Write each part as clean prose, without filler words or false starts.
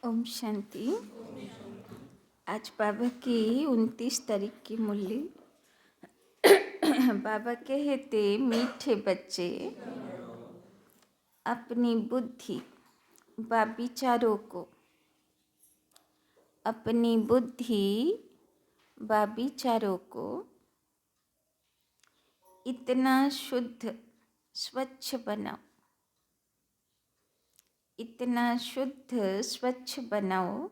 ओम शांति। आज बाबा की 29 तारीख की मुरली। बाबा कहते मीठे बच्चे अपनी बुद्धि व विचारों को इतना शुद्ध स्वच्छ बनाओ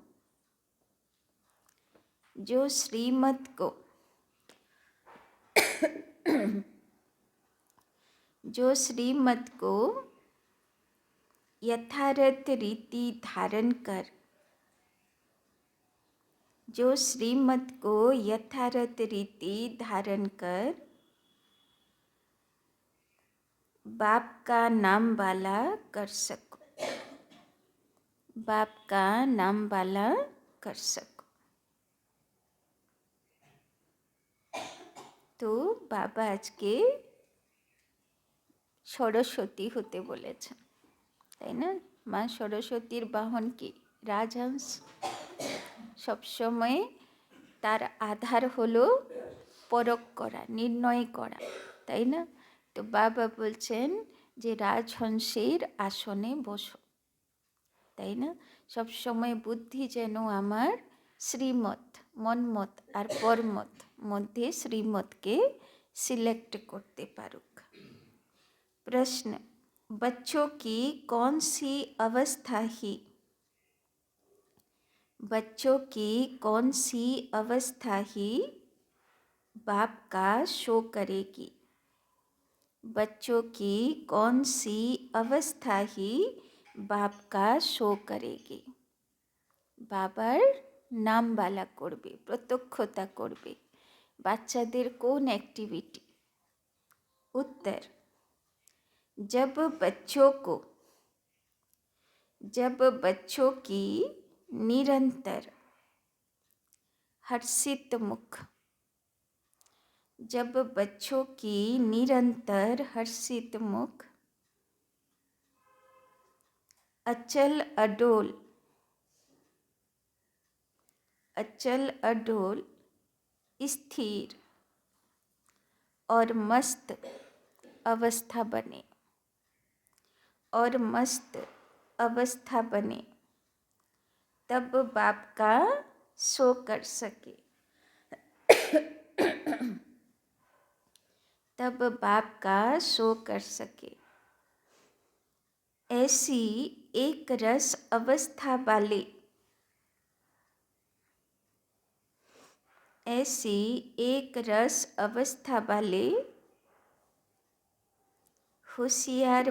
जो श्रीमत को यथार्थ रीति धारण कर बाप का नाम वाला कर सको। तो बाबा आज के षोडशती होते बोलेছেন, তাই না? মা সরস্বতীর বাহন কি? রাজহংস। সবসময় তার আধার হলো পরখ করা, নির্ণয় করা, তাই না? তো বাবা বলছেন যে রাজহংসের আসনে বসো, তাই না? সবসময় বুদ্ধি যেন আমার শ্রীমত, মনমত আর পরমত মধ্যে শ্রীমতকে সিলেক্ট করতে পারুক। प्रश्न, बच्चों की कौन सी अवस्था ही बाप का शो करेगी? बच्चों की कौन सी अवस्था ही बाप का शो करेगी? बाबार नाम बाला करबे, प्रत्यक्षता करबे। बाच्चादेर कौन एक्टिविटी? उत्तर, जब बच्चों की निरंतर हर्षित मुख, अचल अडोल स्थिर और मस्त अवस्था बने, तब बाप का शो कर सके। ऐसी एक रस अवस्था वाले होशियार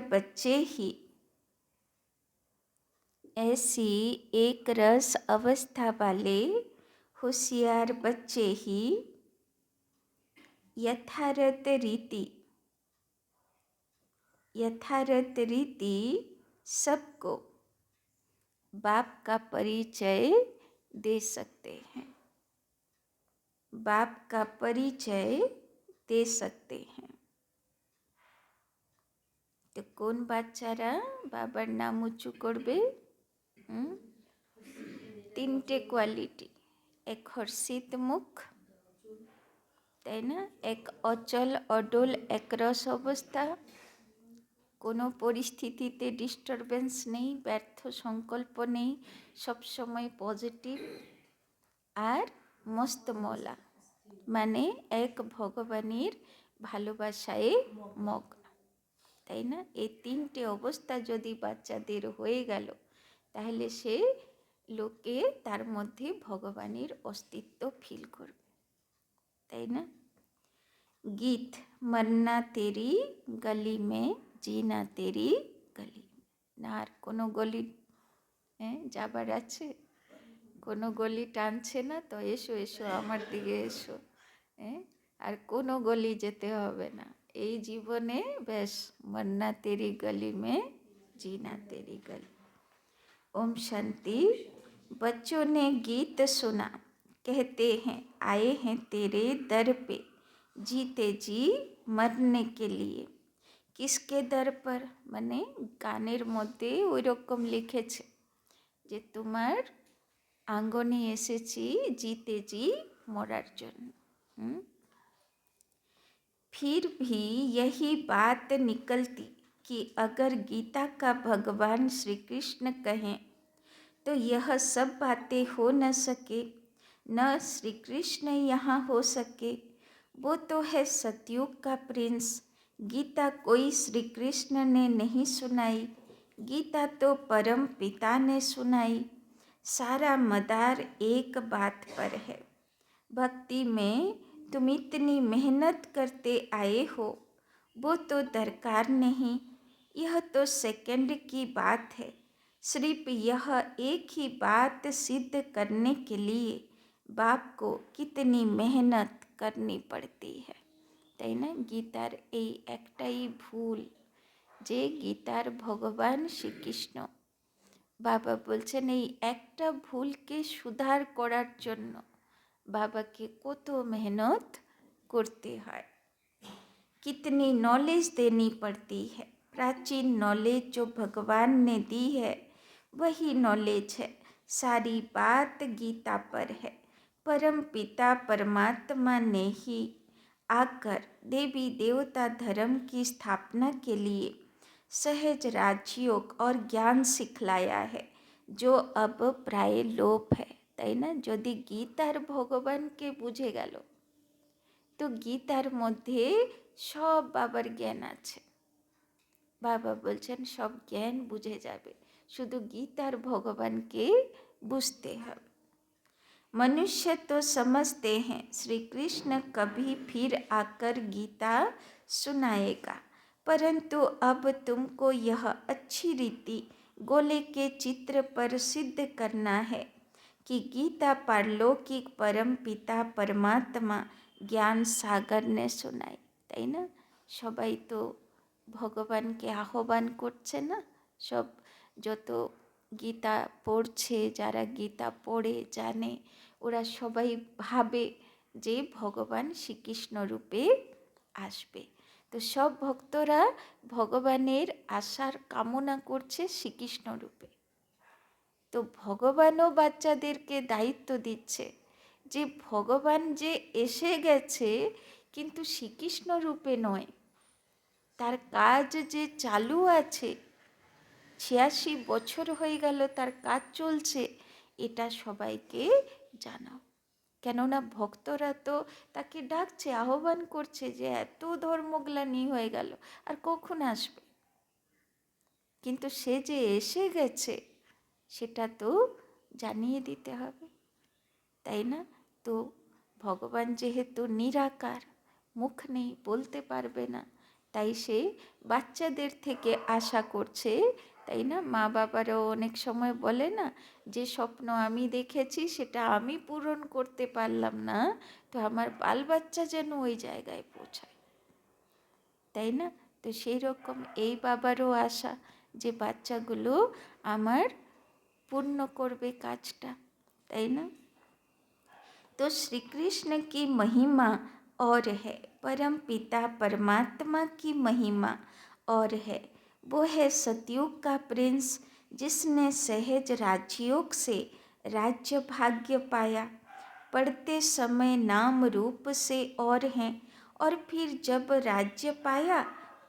बच्चे ही यथार्थ रीति सबको बाप का परिचय दे सकते हैं। तो कौन बाच्चारा बाबार नाम उच्चु करबे? तीनटे क्वालिटी, एक हर्षित मुख, তাই না? এক অচল অডল একরস অবস্থা, কোনো পরিস্থিতিতে ডিস্টারবেন্স নেই, ব্যর্থ সংকল্প নেই, সবসময় পজিটিভ। আর মস্ত মলা মানে এক ভগবানের ভালোবাসায় মগ্ন, তাই না? এই তিনটে অবস্থা যদি বাচ্চাদের হয়ে গেল, তাহলে সে লোকে তার মধ্যে ভগবানের অস্তিত্ব ফিল করবে, তাই না? গীত, মরনা তেরি গলি মে, জিনা তেরি গলি। না আর কোনো গলি যাবার আছে? কোনো গলি টানছে না তো? এসো এসো, আমার দিকে এসো। আর কোনো গলি যেতে হবে না এই জীবনে, ব্যাস মরনা তেরি গলি মে, जीना तेरी गली। ओम शांति। बच्चों ने गीत सुना, कहते हैं आए हैं तेरे दर पे जीते जी मरने के लिए। किसके दर पर? মানে গানের মধ্যে ওই রকম লিখেছে যে তোমার आंगने एसेছি जीते जी मरार जन्य। फिर भी यही बात निकलती कि अगर गीता का भगवान श्री कृष्ण कहें तो यह सब बातें हो न सके, न श्री कृष्ण यहाँ हो सके। वो तो है सतयुग का प्रिंस। गीता कोई श्री कृष्ण ने नहीं सुनाई, गीता तो परम पिता ने सुनाई। सारा मदार एक बात पर है, भक्ति में तुम इतनी मेहनत करते आए हो वो तो दरकार नहीं, यह तो सेकंड की बात है। सिर्फ यह एक ही बात सिद्ध करने के लिए बाप को कितनी मेहनत करनी पड़ती है। তাই না? গীতার এই একটাই ভুল যে গীতার ভগবান শ্রীকৃষ্ণ বাবা বলছেন এই একটা ভুলকে সুধার করার জন্য बाबा को तो मेहनत करते हैं, कितनी नॉलेज देनी पड़ती है। प्राचीन नॉलेज जो भगवान ने दी है वही नॉलेज है। सारी बात गीता पर है। परम पिता परमात्मा ने ही आकर देवी देवता धर्म की स्थापना के लिए सहज राजयोग और ज्ञान सिखलाया है जो अब प्राय लोप है। তাই না? যদি গীতার ভগবানকে বুঝে গেল তো গীতার মধ্যে সব বাবার জ্ঞান আছে। বাবা বলছেন সব জ্ঞান বুঝে যাবে, শুধু গীতার ভগবানকে বুঝতে হবে। मनुष्य तो समझते हैं श्री कृष्ण कभी फिर आकर गीता सुनाएगा, परंतु अब तुमको यह अच्छी रीति गोले के चित्र पर सिद्ध करना है कि गीता पारलौकिक परम पिता परमात्मा ज्ञान सागर ने सुनाई। তাই না? সবাই তো ভগবানকে আহ্বান করছে না, সব যত গীতা পড়ছে, যারা গীতা পড়ে জানে, ওরা সবাই ভাবে যে ভগবান শ্রীকৃষ্ণ রূপে আসবে। তো সব ভক্তরা ভগবানের আসার কামনা করছে শ্রীকৃষ্ণ রূপে। তো ভগবানও বাচ্চাদেরকে দায়িত্ব দিচ্ছে যে ভগবান যে এসে গেছে কিন্তু শ্রীকৃষ্ণ রূপে নয়, তার কাজ যে চালু আছে, 86 বছর হয়ে গেল তার কাজ চলছে, এটা সবাইকে জানাও। কেননা ভক্তরা তো তাকে ডাকছে, আহ্বান করছে যে এত ধর্মগ্লানি হয়ে গেল আর কখন আসবে, কিন্তু সে যে এসে গেছে সেটা তো জানিয়ে দিতে হবে, তাই না? তো ভগবান যেহেতু নিরাকার, মুখ নেই, বলতে পারবে না, তাই সে বাচ্চাদের থেকে আশা করছে, তাই না? মা বাবারাও অনেক সময় বলে না যে স্বপ্ন আমি দেখেছি সেটা আমি পূরণ করতে পারলাম না, তো আমার বাল বাচ্চা যেন ওই জায়গায় পৌঁছায়, তাই না? তো সেই রকম এই বাবারও আশা যে বাচ্চাগুলো আমার পূর্ণ করবে কাজটা, তাই না? तो श्री कृष्ण की महिमा और है, परम पिता परमात्मा की महिमा और है। वो है सतयुग का प्रिंस जिसने सहज राजयोग से राज्य भाग्य पाया। पढ़ते समय नाम रूप से और हैं, और फिर जब राज्य पाया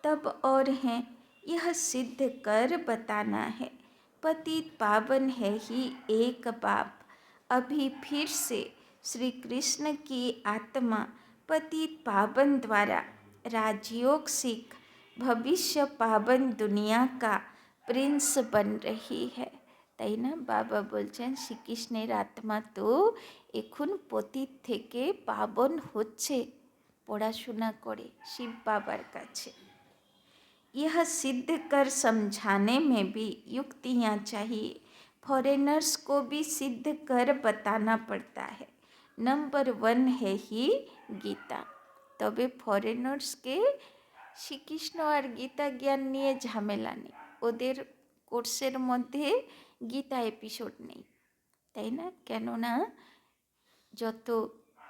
तब और हैं, यह सिद्ध कर बताना है। पतित पावन है ही एक बाप, अभी फिर से श्री कृष्ण की आत्मा पतित पावन द्वारा राजयोग सीख भविष्य पावन दुनिया का प्रिंस बन रही है। তাই না? বাবা বলছেন শ্রীকৃষ্ণের আত্মা তো এখন পতিত থেকে পাবন হচ্ছে পড়াশোনা করে শিব বাবার কাছে। यह सिद्ध कर समझाने में भी युक्तियाँ चाहिए, फॉरेनर्स को भी सिद्ध कर बताना पड़ता है। नंबर 1 है ही गीता। তবে ফরেনার্সকে শ্রীকৃষ্ণ আর গীতা জ্ঞান নিয়ে ঝামেলা নেই, ওদের কোর্সের মধ্যে গীতা এপিসোড নেই, তাই না? কেননা যত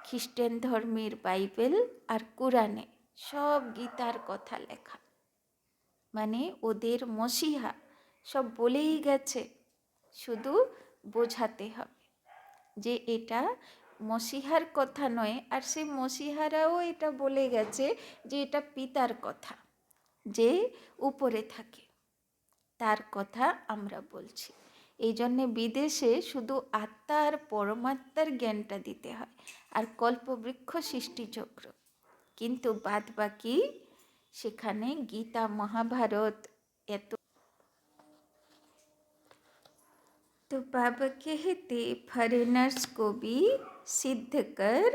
খ্রিস্টান ধর্মের বাইবেল আর কোরআনে সব গীতার কথা লেখা, মানে ওদের মসিহা সব বলেই গেছে, শুধু বোঝাতে হবে যে এটা মসিহার কথা নয়। আর সেই মসিহারাও এটা বলে গেছে যে এটা পিতার কথা, যে উপরে থাকে, তার কথা আমরা বলছি। এই জন্যে বিদেশে শুধু আত্মা আর পরমাত্মার জ্ঞানটা দিতে হয়, আর কল্পবৃক্ষ সৃষ্টিচক্র, কিন্তু বাদ বাকি সেখানে গীতা মহাভারত এত। तो बाबा कहते फॉरेनर्स को भी सिद्ध कर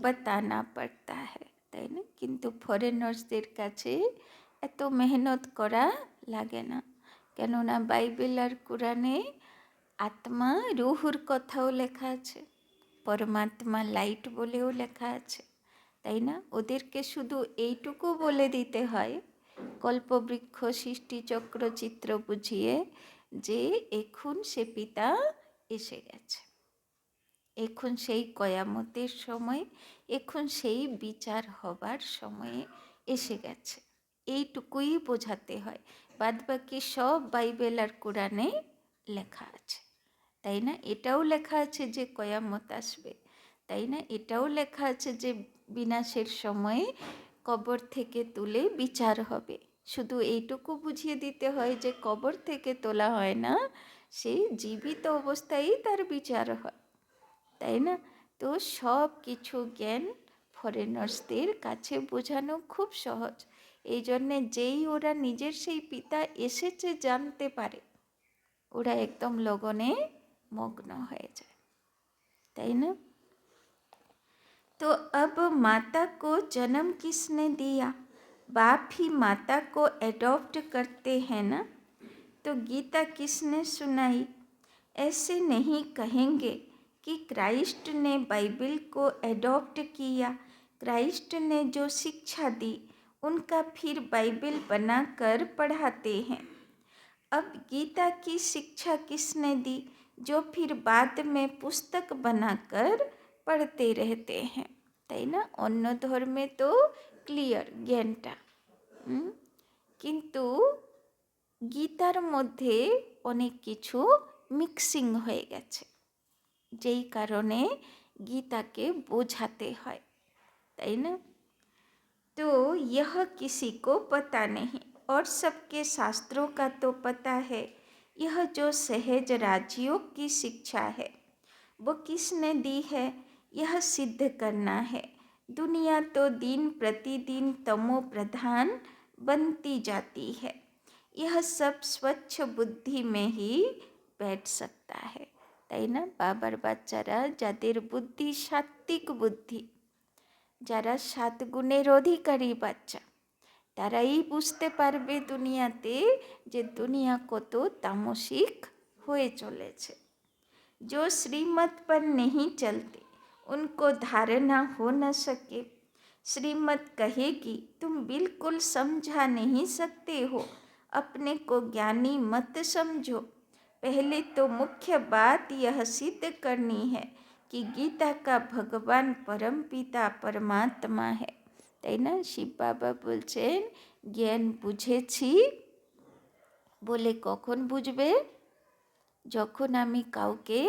बताना पड़ता है, তাই না? কিন্তু ফরেনার্সদের কাছে এত মেহনত করা লাগে না, কেননা বাইবেল আর কোরআনে আত্মা রুহুর কথাও লেখা আছে, পরমাত্মা লাইট বলেও লেখা আছে, তাই না? ওদেরকে শুধু এইটুকু বলে দিতে হয় কল্পবৃক্ষ সৃষ্টিচক্র চিত্র বুঝিয়ে যে এখন সে পিতা এসে গেছে, এখন সেই কয়ামতের সময়, এখন সেই বিচার হবার সময়ে এসে গেছে, এইটুকুই বোঝাতে হয়। বাদবাকি সব বাইবেল আর কোরআনে লেখা আছে, তাই না? এটাও লেখা আছে যে কয়ামত আসবে, তাই না? এটাও লেখা আছে যে বিনাশের সময়ে কবর থেকে তুলে বিচার হবে। শুধু এইটুকু বুঝিয়ে দিতে হয় যে কবর থেকে তোলা হয় না, সে জীবিত অবস্থায় তার বিচার হয়, তাই না? তো সব কিছু জ্ঞান ফরেনার্সদের কাছে বোঝানো খুব সহজ। এই জন্যে যেই ওরা নিজের সেই পিতা এসেছে জানতে পারে, ওরা একদম লগনে মগ্ন হয়ে যায়, তাই না? तो अब माता को जन्म किसने दिया? बाप ही माता को एडॉप्ट करते हैं ना, तो गीता किसने सुनाई? ऐसे नहीं कहेंगे कि क्राइस्ट ने बाइबल को एडॉप्ट किया, क्राइस्ट ने जो शिक्षा दी उनका फिर बाइबल बनाकर पढ़ाते हैं। अब गीता की शिक्षा किसने दी जो फिर बाद में पुस्तक बनाकर पढ़ते रहते हैं, তাই না? অন্য ধর্মে তো ক্লিয়ার জ্ঞানটা, কিন্তু গীতার মধ্যে অনেক কিছু মিক্সিং হয়ে গেছে, যেই কারণে গীতাকে বোঝাতে হয়, তাই না? तो यह किसी को पता नहीं और सबके शास्त्रों का तो पता है। यह जो सहज राजयोग की शिक्षा है वो किसने दी है? यह सिद्ध करना है। दुनिया तो दिन प्रतिदिन तमो प्रधान बनती जाती है, यह सब स्वच्छ बुद्धि में ही बैठ सकता है, তাই না? বাবার বাচ্চারা যাদের বুদ্ধি সাত্ত্বিক বুদ্ধি, যারা 7 গুণের অধিকারী বাচ্চা, তারাই বুঝতে পারবে দুনিয়াতে যে দুনিয়া কত তামসিক হয়ে চলেছে। जो श्रीमत पर नहीं चलते उनको धारणा हो न सके। श्रीमत कहेगी तुम बिल्कुल समझा नहीं सकते हो, अपने को ज्ञानी मत समझो। पहले तो मुख्य बात यह सिद्ध करनी है कि गीता का भगवान परमपिता परमात्मा है, তাই না? শিব বাবা বলছেন জ্ঞান বুঝেছি বলে কখন বুঝবে? যখন আমি কাউকে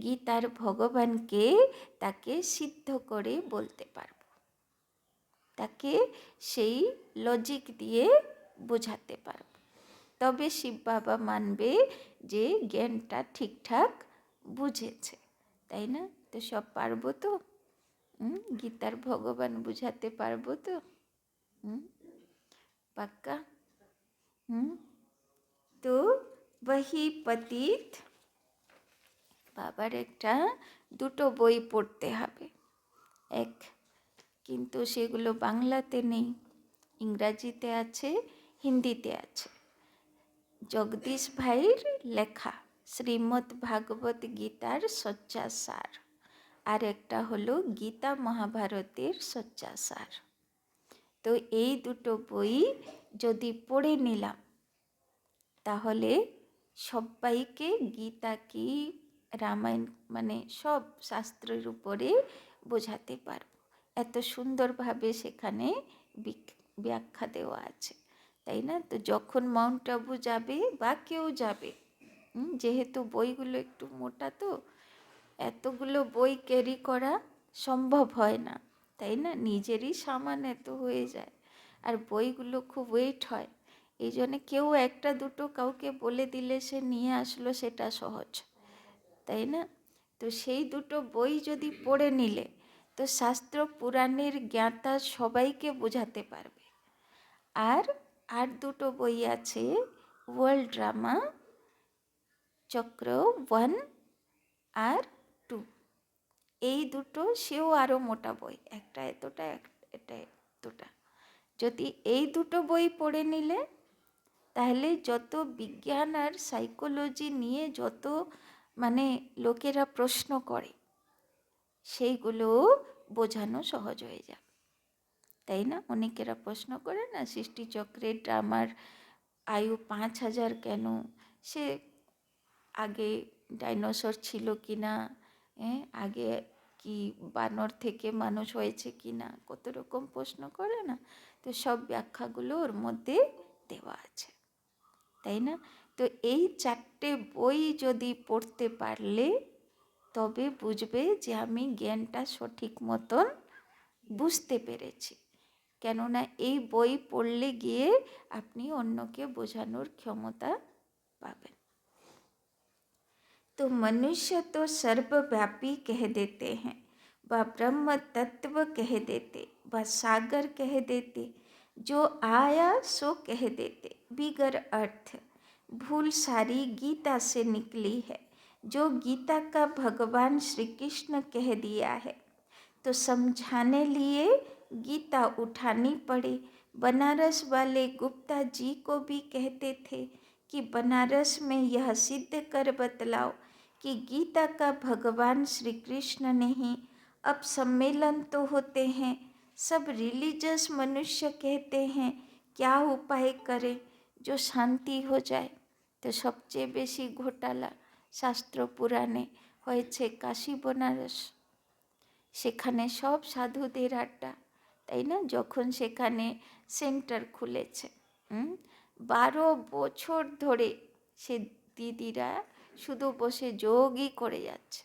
গীতার ভগবানকে তাকে সিদ্ধ করে বলতে পারব, তাকে সেই লজিক দিয়ে বোঝাতে পারব, তবে শিব বাবা মানবে যে জ্ঞানটা ঠিকঠাক বুঝেছে, তাই না? তো সব পারবো তো? গীতার ভগবান বুঝাতে পারবো তো? পাক্কা? তো वही पतित বাবার একটা দুটো বই পড়তে হবে, এক, কিন্তু সেগুলো বাংলাতে নেই, ইংরাজিতে আছে, হিন্দিতে আছে। জগদীশ ভাইয়ের লেখা শ্রীমদ্ ভাগবত গীতার সচ্চা সার, আর একটা হলো গীতা মহাভারতের সচ্চা সার। তো এই দুটো বই যদি পড়ে নিলাম তাহলে সবাইকে গীতা কি রামায়ণ মানে সব শাস্ত্রের উপরে বোঝাতে পারব, এত সুন্দরভাবে সেখানে ব্যাখ্যা দেওয়া আছে, তাই না? তো যখন মাউন্ট আবু যাবে বা কেউ যাবে যেহেতু বইগুলো একটু মোটা, তো এতগুলো বই ক্যারি করা সম্ভব হয় না, তাই না? নিজেরই সামান এত হয়ে যায়, আর বইগুলো খুব ওয়েট হয়। এই জন্যে কেউ একটা দুটো কাউকে বলে দিলে সে নিয়ে আসলো, সেটা সহজ, তাই না? তো সেই দুটো বই যদি পড়ে নিলে, তো শাস্ত্র পুরাণের জ্ঞাতা সবাইকে বোঝাতে পারবে। আর আর দুটো বই আছে, ওয়ার্ল্ড ড্রামা চক্র 1 আর 2, এই দুটো, সেও আরও মোটা বই, একটা এতটা, এটা এতটা। যদি এই দুটো বই পড়ে নিলে, তাহলে যত বিজ্ঞান আর সাইকোলজি নিয়ে যত মানে লোকেরা প্রশ্ন করে, সেইগুলো বোঝানো সহজ হয়ে যাবে, তাই না? অনেকেরা প্রশ্ন করে না, সৃষ্টিচক্রের ড্রামার আয়ু 5000 কেন, সে আগে ডাইনোসর ছিল কি না, আগে কি বানর থেকে মানুষ হয়েছে কি না, কত রকম প্রশ্ন করে না, তো সব ব্যাখ্যাগুলো ওর মধ্যে দেওয়া আছে, তাই না? তো এই 4টে বই যদি পড়তে পারলে, তবে বুঝবে যে আমি জ্ঞানটা সঠিক মতন বুঝতে পেরেছি। কেননা এই বই পড়লে গিয়ে আপনি অন্যকে বোঝানোর ক্ষমতা পাবেন। तो मनुष्य तो सर्वव्यापी कह देते हैं, व ब्रह्म तत्व कह देते, व सागर कह देते, जो आया सो कह देते बिगर अर्थ। भूल सारी गीता से निकली है, जो गीता का भगवान श्री कृष्ण कह दिया है, तो समझाने लिए गीता उठानी पड़ी। बनारस वाले गुप्ता जी को भी कहते थे कि बनारस में यह सिद्ध कर बतलाओ कि गीता का भगवान श्री कृष्ण नहीं। अब सम्मेलन तो होते हैं, सब रिलीजियस मनुष्य कहते हैं क्या उपाय करें जो शांति हो जाए। तो सबचेয়ে বেশি ঘোটালা শাস্ত্র পুরাণে হয়েছে কাশী বনারস, সেখানে সব সাধুদের আড্ডা, তাই না? যখন সেখানে সেন্টার খুলেছে, 12 বছর ধরে সে দিদিরা শুধু বসে যোগই করে যাচ্ছে,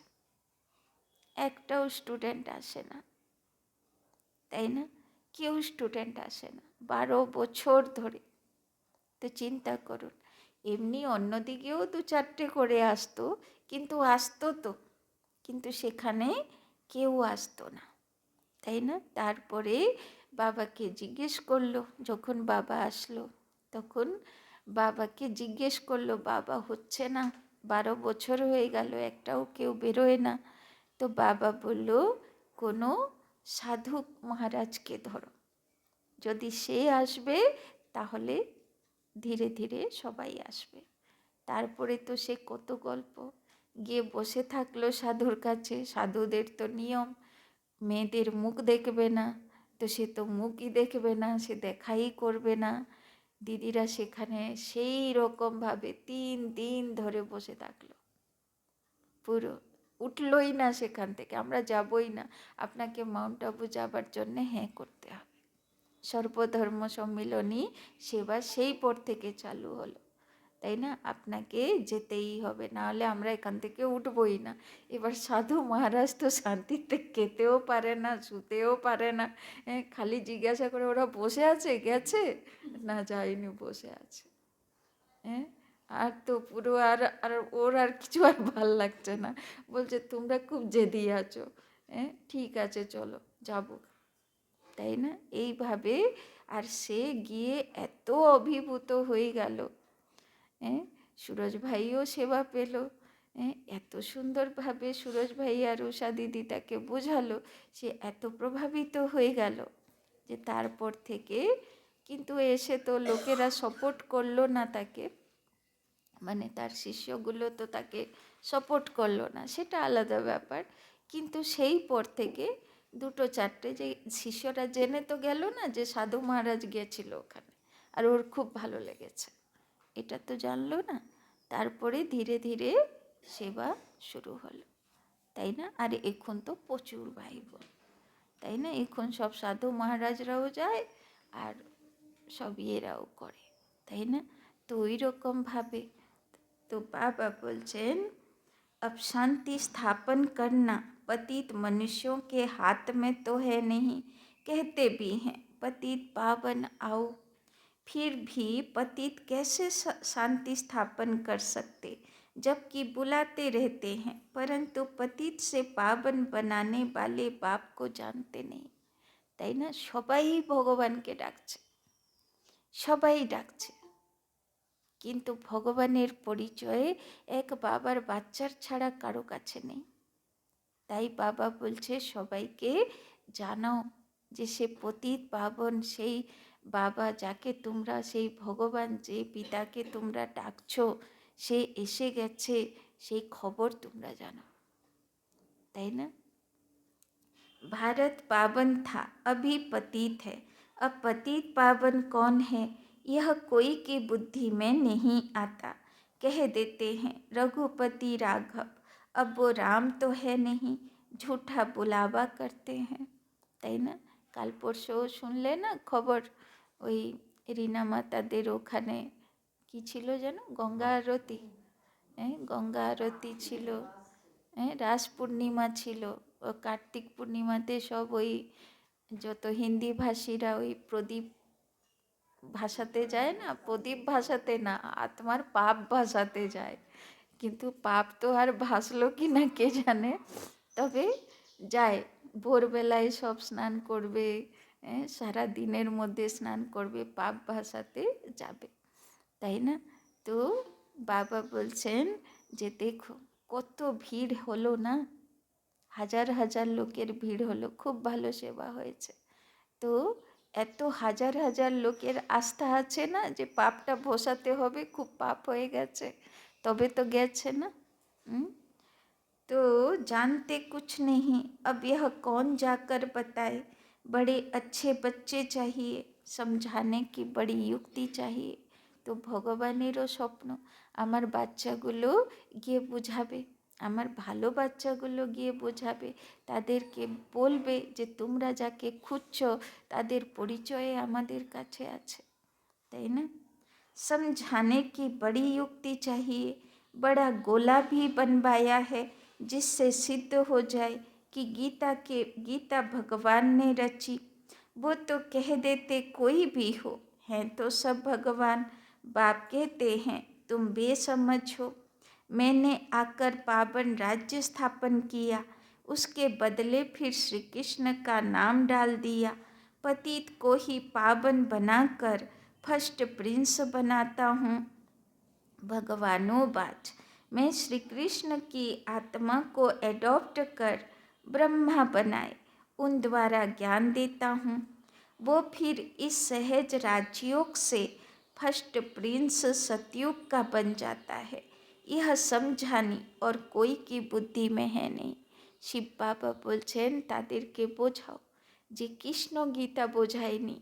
একটাও স্টুডেন্ট আসে না, তাই না? কেউ স্টুডেন্ট আসে না 12 বছর ধরে। তো চিন্তা করুন, এমনি অন্যদিকেও 2-4টে করে আসতো, কিন্তু আসতো তো, কিন্তু সেখানে কেউ আসতো না, তাই না? তারপরে বাবাকে জিজ্ঞেস করলো, যখন বাবা আসলো তখন বাবাকে জিজ্ঞেস করলো, বাবা হচ্ছে না, 12 বছর হয়ে গেল, একটাও কেউ বেরোয় না। তো বাবা বলল, কোনো সাধু মহারাজকে ধরো, যদি সে আসবে তাহলে ধীরে ধীরে সবাই আসবে। তারপরে তো সে কত গল্প, গিয়ে বসে থাকলো সাধুর কাছে। সাধুদের তো নিয়ম, মেয়েদের মুখ দেখবে না, তো সে তো মুখই দেখবে না, সে দেখাই করবে না। দিদিরা সেখানে সেই রকমভাবে 3 দিন ধরে বসে থাকলো, পুরো উঠলই না সেখান থেকে, আমরা যাবই না, আপনাকে মাউন্ট আবু যাবার জন্যে হ্যাঁ করতে হবে। সর্বধর্ম সম্মিলনী সেবা সেই পর থেকে চালু হলো, তাই না? আপনাকে যেতেই হবে, নাহলে আমরা এখান থেকে উঠবই না। এবার সাধু মহারাজ তো শান্তিতে খেতেও পারে না, শুতেও পারে না, খালি জিজ্ঞাসা করে ওরা বসে আছে, গেছে না, যায়নি, বসে আছে। আর তো পুরো আর আর ওর আর কিছু আর ভাল লাগছে না, বলছে তোমরা খুব জেদি আছো, ঠিক আছে চলো যাবো, তাই না? এইভাবে আর সে গিয়ে এত অভিভূত হয়ে গেল, সুরজ ভাইও সেবা পেল, এত সুন্দরভাবে সুরজ ভাই আর উষা দিদি তাকে বোঝালো, সে এত প্রভাবিত হয়ে গেল যে তারপর থেকে কিন্তু এসে তো লোকেরা সাপোর্ট করলো না তাকে, মানে তার শিষ্যগুলো তো তাকে সাপোর্ট করলো না, সেটা আলাদা ব্যাপার। কিন্তু সেই পর থেকে 2-4টে যে শিষ্যরা জেনে তো গেল না যে সাধু মহারাজ গিয়েছিল ওখানে, আর ওর খুব ভালো লেগেছে, এটা তো জানলো না। তারপরে ধীরে ধীরে সেবা শুরু হলো, তাই না? আর এখন তো প্রচুর ভাই বোন, তাই না? এখন সব সাধু মহারাজরাও যায় আর সব ইয়েরাও করে, তাই না? তো ওই রকমভাবে तो बाबा बोलছেন अब शांति स्थापन करना पतित मनुष्यों के हाथ में तो है नहीं। कहते भी हैं पतित पावन आओ, फिर भी पतित कैसे शांति स्थापन कर सकते, जबकि बुलाते रहते हैं, परंतु पतित से पावन बनाने वाले बाप को जानते नहीं। তাই না? সবাই ভগবানকে ডাকছে, সবাই ডাকছে, কিন্তু ভগবানের পরিচয়ে এক বাবার বাচ্চার ছাড়া কারো কাছে নেই। তাই বাবা বলছে সবাইকে জানাও যে সে পতিত পাবন সেই বাবা, যাকে তোমরা, সেই ভগবান, যে পিতাকে তোমরা ডাকছো, সে এসে গেছে, সেই খবর তোমরা জানাও। তাই না? भारत पावन था, अभी पतित है। अब पतित पावन कौन है, यह कोई की बुद्धि में नहीं आता। कह देते हैं रघुपति राघव, अब वो राम तो है नहीं, झूठा बुलावा करते हैं। তাই না? কাল পরশু শুনলে না খবর, ওই রিনা মাতাদের ওখানে কি ছিল যেন, গঙ্গা আরতি, গঙ্গা আরতি ছিল, রাস পূর্ণিমা ছিল, কার্তিক পূর্ণিমাতে সব ওই যত হিন্দি ভাষীরা ওই প্রদীপ ভাসাতে যায় না, প্রদীপ ভাসাতে না, আত্মার পাপ ভাসাতে যায়। কিন্তু পাপ তো আর ভাসলো কি না কে জানে, তবে যায়, ভোরবেলায় সব স্নান করবে, সারা দিনের মধ্যে স্নান করবে, পাপ ভাসাতে যাবে। তাই না? তো বাবা বলছেন যে দেখো কত ভিড় হলো না, হাজার হাজার লোকের ভিড় হলো, খুব ভালো সেবা হয়েছে। তো এত হাজার হাজার লোকের আস্থা আছে না যে পাপটা ভোসাতে হবে, খুব পাপ হয়ে গেছে, তবে তো গেছে না। तो जानते कुछ नहीं, अब यह कौन जाकर बताए, बड़े अच्छे बच्चे चाहिए, समझाने की बड़ी युक्ति चाहिए। तो ভগবানেরও স্বপ্ন আমার বাচ্চাগুলো গিয়ে বোঝাবে, আমার ভালো বাচ্চাগুলো গিয়ে বোঝাবে, তাদেরকে বলবে যে তোমরা যাকে খুঁজছো তাদের পরিচয়ে আমাদের কাছে আছে। তাই না? समझाने की बड़ी युक्ति चाहिए, बड़ा गोला भी बनवाया है जिससे सिद्ध हो जाए कि गीता भगवान ने रची। वो तो कह देते कोई भी हो, हैं तो सब भगवान। बाप कहते हैं तुम बेसमझ हो, मैंने आकर पावन राज्य स्थापन किया, उसके बदले फिर श्री कृष्ण का नाम डाल दिया। पतित को ही पावन बनाकर फर्स्ट प्रिंस बनाता हूँ। भगवानों बाज, मैं श्री कृष्ण की आत्मा को एडॉप्ट कर ब्रह्मा बनाए, उन द्वारा ज्ञान देता हूँ। वो फिर इस सहज राजयोग से फर्स्ट प्रिंस सतयुग का बन जाता है। यह समझानी और कोई की बुद्धि में है नहीं। শিব বাবা বলছেন তাদেরকে বোঝাও যে কৃষ্ণ গীতা বোঝায়নি,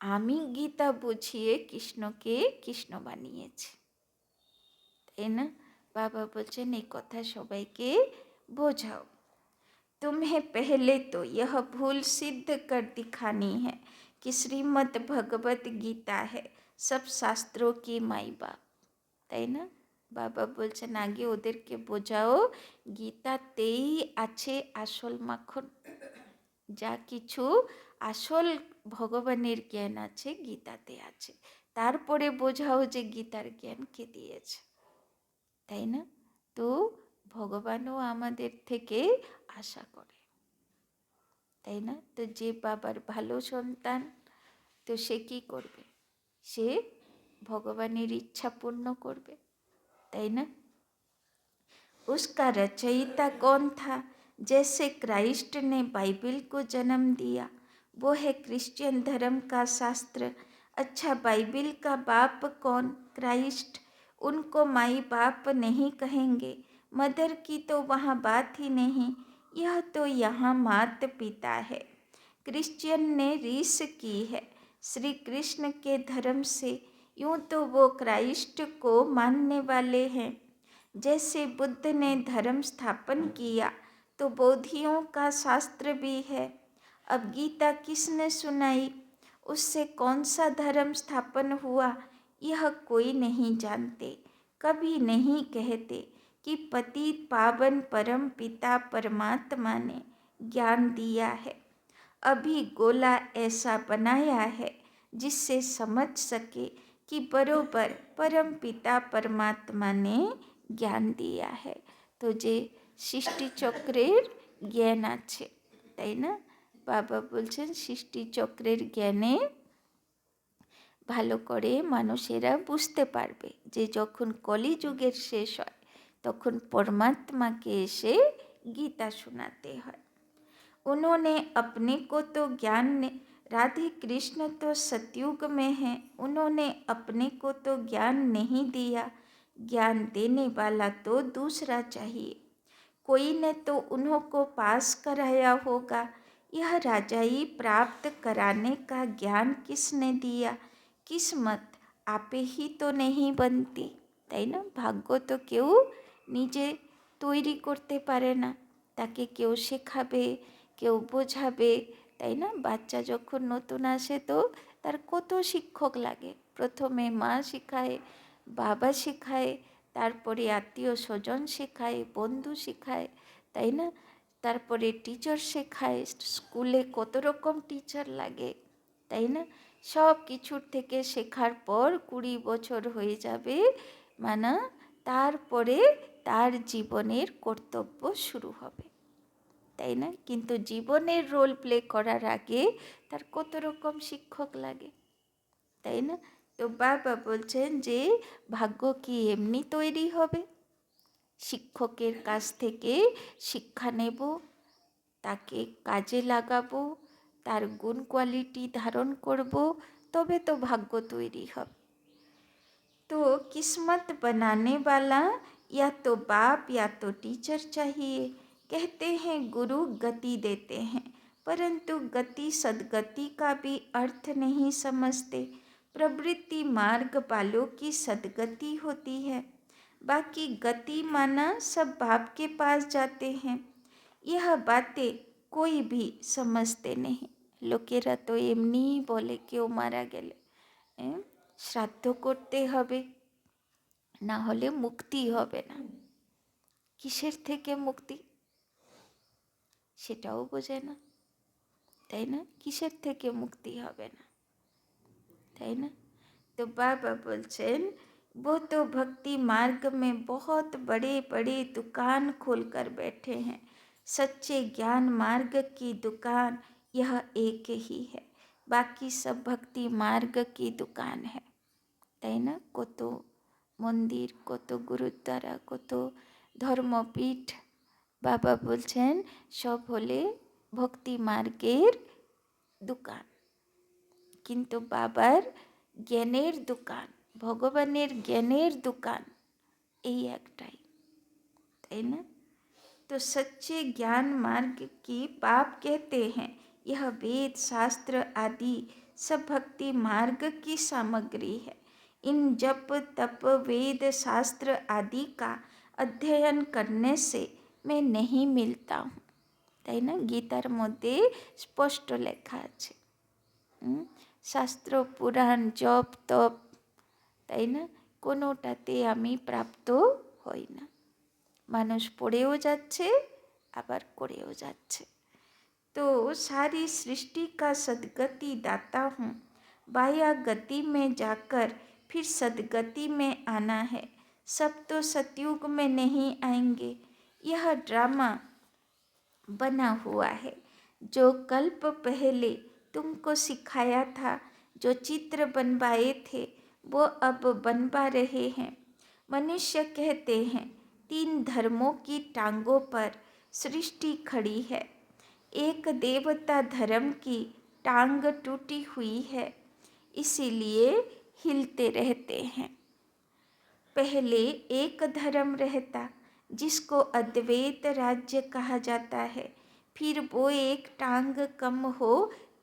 আমি গীতা বুঝিয়ে কৃষ্ণকে কৃষ্ণ বানিয়েছি। তাই না? বাবা বলছেন এই কথা সবাইকে বোঝাও। तुम्हें पहले तो यह भूल सिद्ध कर दिखानी है कि श्रीमद् भगवत गीता है सब शास्त्रों की माई बाप। তাই না? বাবা বলছেন আগে ওদেরকে বোঝাও গীতাতেই আছে আসল মাখন, যা কিছু আসল ভগবানের জ্ঞান আছে গীতাতে আছে, তারপরে বোঝাও যে গীতার জ্ঞান কে দিয়েছে। তাই না? তো ভগবানও আমাদের থেকে আশা করে। তাই না? তো যে বাবার ভালো সন্তান, তো সে কি করবে, সে ভগবানের ইচ্ছা পূর্ণ করবে। তাই না? उसका रचयिता कौन था, जैसे क्राइस्ट ने बाइबिल को जन्म दिया, वो है क्रिश्चियन धर्म का शास्त्र। अच्छा बाइबिल का बाप कौन, क्राइस्ट। उनको माई बाप नहीं कहेंगे, मदर की तो वहाँ बात ही नहीं, यह तो यहाँ मात पिता है। क्रिश्चियन ने रीस की है श्री कृष्ण के धर्म से, यूँ तो वो क्राइस्ट को मानने वाले हैं। जैसे बुद्ध ने धर्म स्थापन किया तो बौद्धियों का शास्त्र भी है। अब गीता किसने सुनाई, उससे कौन सा धर्म स्थापन हुआ, यह कोई नहीं जानते। कभी नहीं कहते कि पतित पावन परम पिता परमात्मा ने ज्ञान दिया है। अभी गोला ऐसा बनाया है जिससे समझ सके कि बरोबर परम पिता परमात्मा ने ज्ञान दिया है। तो जे सृष्टि चक्रेर জ্ঞান আছে, তাই না? বাবা বলছেন সৃষ্টি চক্রের জ্ঞানে ভালো করে মানুষেরা বুঝতে পারবে যে যখন কলিযুগের শেষ হয় তখন परमात्मा के এসে गीता सुनाते हैं। उन्होंने अपने को तो ज्ञान ने राधे कृष्ण तो सतयुग में हैं, उन्होंने अपने को तो ज्ञान नहीं दिया, ज्ञान देने वाला तो दूसरा चाहिए। कोई ने तो उन्हों को पास कराया होगा। यह राजाई प्राप्त कराने का ज्ञान किसने दिया? किस्मत आपे ही तो नहीं बनती, তাই না? ভাগ্য তো কেউ নিজে তৈরি করতে পারে না, তাকে কেউ শেখাবে, কেউ বোঝাবে, তাই না? বাচ্চা যখন নতুন আসে তো তার কত শিক্ষক লাগে। প্রথমে মা শেখায়, বাবা শেখায়, তারপরে আত্মীয় স্বজন শেখায়, বন্ধু শেখায়, তাই না? তারপরে টিচার শেখায়, স্কুলে কত রকম টিচার লাগে, তাই না? সব কিছুর থেকে শেখার পর 20 বছর হয়ে যাবে, মানে তারপরে তার জীবনের কর্তব্য শুরু হবে, তাই না? কিন্তু জীবনের রোল প্লে করার আগে তার কত রকম শিক্ষক লাগে, তাই না? তো বাবা বলছেন যে ভাগ্য কি এমনি তৈরি হবে? শিক্ষকের কাছ থেকে শিক্ষা নেব, তাকে কাজে লাগাবো, তার গুণ কোয়ালিটি ধারণ করব, তবে তো ভাগ্য তৈরি হবে। तो किस्मत बनाने वाला या तो बाप या तो टीचर चाहिए। कहते हैं गुरु गति देते हैं, परंतु गति सद्गति का भी अर्थ नहीं समझते। प्रवृत्ति मार्ग वालों की सद्गति होती है, बाकी गति माना सब बाप के पास जाते हैं। यह बातें कोई भी समझते नहीं। লোকেরা তো এমনিই বলে কেউ মারা গেলে শ্রাদ্ধ করতে হবে, না হলে মুক্তি হবে না। কিসের থেকে মুক্তি সেটাও বোঝে না, তাই না? কিসের থেকে মুক্তি হবে না, তাই না? तो बाबा बोलছেন वो तो भक्ति मार्ग में बहुत बड़े बड़े दुकान खोल कर बैठे हैं। सच्चे ज्ञान मार्ग की दुकान यह एक ही है, बाकी सब भक्ति मार्ग की दुकान है, তাই না? কত মন্দির, কত গুরুদ্বারা, কত ধর্মপীঠ, বাবা বলছেন সব হলে ভক্তি মার্গের দোকান, কিন্তু বাবার জ্ঞানের দোকান, ভগবানের জ্ঞানের দোকান এই একটাই, তাই না? तो सच्चे ज्ञान मार्ग की बाप कहते हैं यह वेद शास्त्र आदि सब भक्ति मार्ग की सामग्री है। इन जप तप वेद शास्त्र आदि का अध्ययन करने से मैं नहीं मिलता हूँ, তাই না? গীতার মধ্যে স্পষ্ট লেখা আছে শাস্ত্র পুরাণ জপ তপ, তাই না? কোনোটাতে আমি প্রাপ্ত হই না। মানুষ পড়েও যাচ্ছে আবার করেও যাচ্ছে। तो सारी सृष्टि का सद्गति दाता हूँ, बाह्य गति में जाकर फिर सद्गति में आना है। सब तो सतयुग में नहीं आएंगे। यह ड्रामा बना हुआ है, जो कल्प पहले तुमको सिखाया था, जो चित्र बनवाए थे वो अब बनवा रहे हैं। मनुष्य कहते हैं 3 धर्मों की टांगों पर सृष्टि खड़ी है। एक देवता धर्म की टांग टूटी हुई है, इसीलिए हिलते रहते हैं। पहले एक धर्म रहता जिसको अद्वैत राज्य कहा जाता है, फिर वो एक टांग कम हो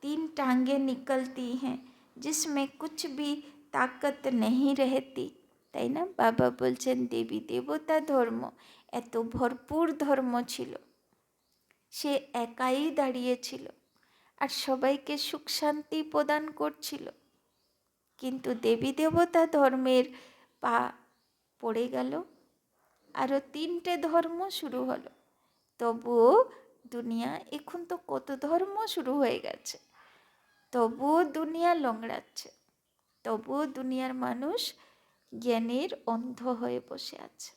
3 टांगें निकलती हैं जिसमें कुछ भी ताकत नहीं रहती, তাই না? বাবা বলছেন দেবী দেবতা ধর্ম এত ভরপুর ধর্ম ছিল, সে একাই দাঁড়িয়েছিল আর সবাইকে সুখ শান্তি প্রদান করছিল, কিন্তু দেবী দেবতা ধর্মের পা পড়ে গেল, আরও 3টে ধর্ম শুরু হলো। তবুও দুনিয়া, এখন তো কত ধর্ম শুরু হয়ে গেছে, তবুও দুনিয়া লংড়াচ্ছে, তবুও দুনিয়ার মানুষ জ্ঞানের অন্ধ হয়ে বসে আছে,